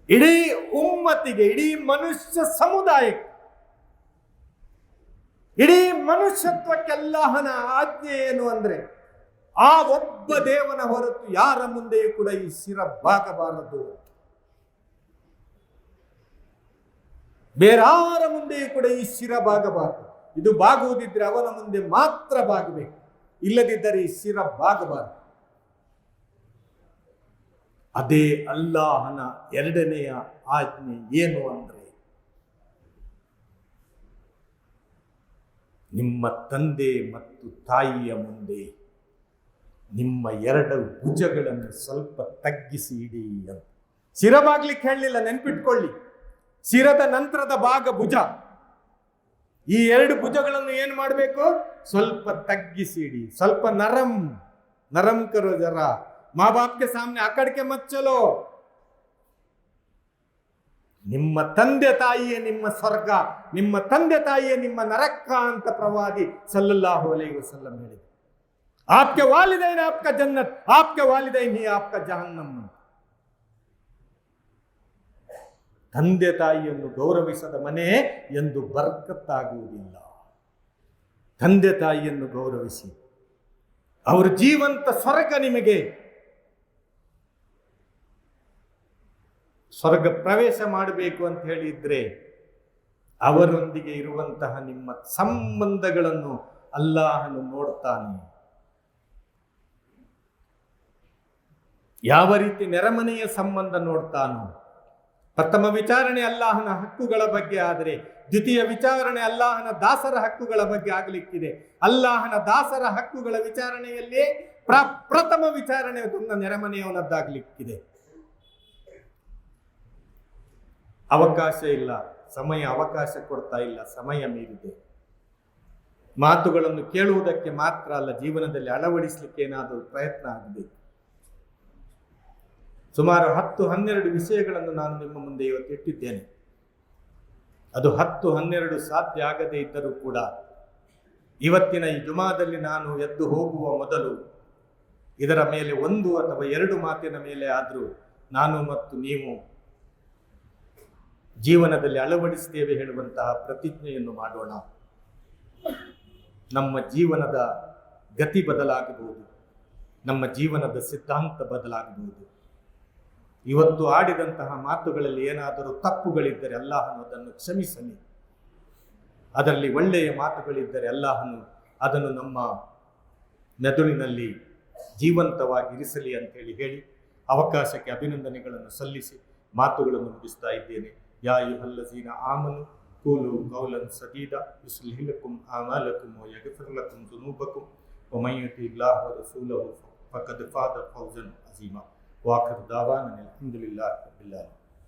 ಇಡೀ ಉಮ್ಮತಿಗೆ, ಇಡೀ ಮನುಷ್ಯ ಸಮುದಾಯಕ್ಕೆ, ಇಡೀ ಮನುಷ್ಯತ್ವಕ್ಕೆ ಅಲ್ಲಾಹನ ಆಜ್ಞೆ ಏನು ಅಂದ್ರೆ, ಆ ಒಬ್ಬ ದೇವನ ಹೊರತು ಯಾರ ಮುಂದೆಯೂ ಕೂಡ ಈ ಶಿರ ಬಾಗಬಾರದು. ಬೇರಾರ ಮುಂದೆಯೂ ಕೂಡ ಈ ಶಿರ ಬಾಗಬಾರದು. ಇದು ಬಾಗುವುದಿದ್ರೆ ಅವನ ಮುಂದೆ ಮಾತ್ರ ಬಾಗಬೇಕು, ಇಲ್ಲದಿದ್ದರೆ ಈ ಶಿರ ಬಾಗಬಾರದು. ಅದೇ ಅಲ್ಲಾಹನ ಎರಡನೆಯ ಆಜ್ಞೆ ಏನು ಅಂದ್ರೆ, ನಿಮ್ಮ ತಂದೆ ಮತ್ತು ತಾಯಿಯ ಮುಂದೆ ನಿಮ್ಮ 2 ಭುಜಗಳನ್ನು ಸ್ವಲ್ಪ ತಗ್ಗಿಸಿ ಇಡಿ ಅಂತ. ಶಿರ ಬಾಗ್ಲಿಕ್ಕೆ ಹೇಳಲಿಲ್ಲ, ನೆನ್ಪಿಟ್ಕೊಳ್ಳಿ. ಶಿರದ ನಂತರದ ಭಾಗ ಭುಜ. ಈ 2 ಭುಜಗಳನ್ನು ಏನು ಮಾಡಬೇಕು? ಸ್ವಲ್ಪ ತಗ್ಗಿಸಿ ಇಡಿ, ಸ್ವಲ್ಪ ನರಂ ಕರೋ ಜರ. ಮಾ ಬಾಪ್ಗೆ ಸಾಮ್ನೆ ಅಕಡ್ಕೆ ಮತ್ ಚಲೋ. ನಿಮ್ಮ ತಂದೆ ತಾಯಿಯೇ ನಿಮ್ಮ ಸ್ವರ್ಗ, ನಿಮ್ಮ ತಂದೆ ತಾಯಿಯೇ ನಿಮ್ಮ ನರಕ ಅಂತ ಪ್ರವಾದಿ ಸಲ್ಲಲ್ಲಾಹು ಅಲೈಹಿ ವಸಲ್ಲಂ ಹೇಳಿದರು. ಆಪ್ಕೆ ವಾಲಿದೈನ್ ಆಪ್ಕ ಜನ್ನತ್, ಆಪ್ಕೆ ವಾಲಿದೈನ್ ಹಿ ಆಪ್ಕ ಜಹನ್ನಂ. ತಂದೆ ತಾಯಿಯನ್ನು ಗೌರವಿಸದ ಮನೆ ಎಂದು ಬರ್ಕತ್ತಾಗುವುದಿಲ್ಲ. ತಂದೆ ತಾಯಿಯನ್ನು ಗೌರವಿಸಿ, ಅವರು ಜೀವಂತ ಸ್ವರ್ಗ. ನಿಮಗೆ ಸ್ವರ್ಗ ಪ್ರವೇಶ ಮಾಡಬೇಕು ಅಂತ ಹೇಳಿದ್ರೆ ಅವರೊಂದಿಗೆ ಇರುವಂತಹ ನಿಮ್ಮ ಸಂಬಂಧಗಳನ್ನು ಅಲ್ಲಾಹನು ನೋಡ್ತಾನೆ. ಯಾವ ರೀತಿ ನೆರೆಮನೆಯ ಸಂಬಂಧ ನೋಡ್ತಾನೋ ಪ್ರಥಮ ವಿಚಾರಣೆ ಅಲ್ಲಾಹನ ಹಕ್ಕುಗಳ ಬಗ್ಗೆ ಆದರೆ ದ್ವಿತೀಯ ವಿಚಾರಣೆ ಅಲ್ಲಾಹನ ದಾಸರ ಹಕ್ಕುಗಳ ಬಗ್ಗೆ ಆಗಲಿಕ್ಕಿದೆ. ಅಲ್ಲಾಹನ ದಾಸರ ಹಕ್ಕುಗಳ ವಿಚಾರಣೆಯಲ್ಲಿ ಪ್ರಥಮ ವಿಚಾರಣೆ ತನ್ನ ನೆರೆಮನೆಯವನದ್ದಾಗಲಿಕ್ಕಿದೆ. ಅವಕಾಶ ಇಲ್ಲ, ಸಮಯ ಅವಕಾಶ ಕೊಡ್ತಾ ಇಲ್ಲ, ಸಮಯ ಮೀರಿದೆ. ಮಾತುಗಳನ್ನು ಕೇಳುವುದಕ್ಕೆ ಮಾತ್ರ ಅಲ್ಲ, ಜೀವನದಲ್ಲಿ ಅಳವಡಿಸಲಿಕ್ಕೆ ಏನಾದರೂ ಪ್ರಯತ್ನ ಆಗಬೇಕು. ಸುಮಾರು 10-12 ವಿಷಯಗಳನ್ನು ನಾನು ನಿಮ್ಮ ಮುಂದೆ ಇವತ್ತು ಇಟ್ಟಿದ್ದೇನೆ. ಅದು 10-12 ಸಾಧ್ಯ ಆಗದೇ ಇದ್ದರೂ ಕೂಡ ಇವತ್ತಿನ ಈ ಜುಮಾದಲ್ಲಿ ನಾನು ಎದ್ದು ಹೋಗುವ ಮೊದಲು ಇದರ ಮೇಲೆ 1 ಅಥವಾ 2 ಮಾತಿನ ಮೇಲೆ ಆದರೂ ನಾನು ಮತ್ತು ನೀವು ಜೀವನದಲ್ಲಿ ಅಳವಡಿಸ್ತೇವೆ ಹೇಳುವಂತಹ ಪ್ರತಿಜ್ಞೆಯನ್ನು ಮಾಡೋಣ. ನಮ್ಮ ಜೀವನದ ಗತಿ ಬದಲಾಗಬಹುದು, ನಮ್ಮ ಜೀವನದ ಸಿದ್ಧಾಂತ ಬದಲಾಗಬಹುದು. ಇವತ್ತು ಆಡಿದಂತಹ ಮಾತುಗಳಲ್ಲಿ ಏನಾದರೂ ತಪ್ಪುಗಳಿದ್ದರೆ ಅಲ್ಲಾಹನು ಅದನ್ನು ಕ್ಷಮಿಸಲಿ. ಅದರಲ್ಲಿ ಒಳ್ಳೆಯ ಮಾತುಗಳಿದ್ದರೆ ಅಲ್ಲಾಹನು ಅದನ್ನು ನಮ್ಮ ಮೆದುಳಿನಲ್ಲಿ ಜೀವಂತವಾಗಿ ಇರಿಸಲಿ ಅಂತೇಳಿ ಹೇಳಿ ಅವಕಾಶಕ್ಕೆ ಅಭಿನಂದನೆಗಳನ್ನು ಸಲ್ಲಿಸಿ ಮಾತುಗಳನ್ನು ಮುಗಿಸ್ತಾ ಇದ್ದೇನೆ. ಯಾ ಅಯ್ಯುಹಲ್ಲಜೀನ ಆಮನು ಕೂಲು ಕೌಲನ್ ಸದೀದಾ ಯುಸ್ಲಿಹ್ ಲಕುಂ ಅಮಾಲಕುಂ ವ ಯಗ್ಫಿರ್ ಲಕುಂ ದುನೂಬಕುಂ ವ ಮನ್ ಯುತಿಇಲ್ಲಾಹ ವ ರಸೂಲಹು ಫಕದ್ ಫಾದ ಫೌಜನ್ ಅಜೀಮಾ. ವಾಖಿರ್ ದಾವಾನಾ ಅಲ್ಹಮ್ದುಲಿಲ್ಲಾಹಿ ರಬ್ಬಿಲ್ ಆಲಮೀನ್.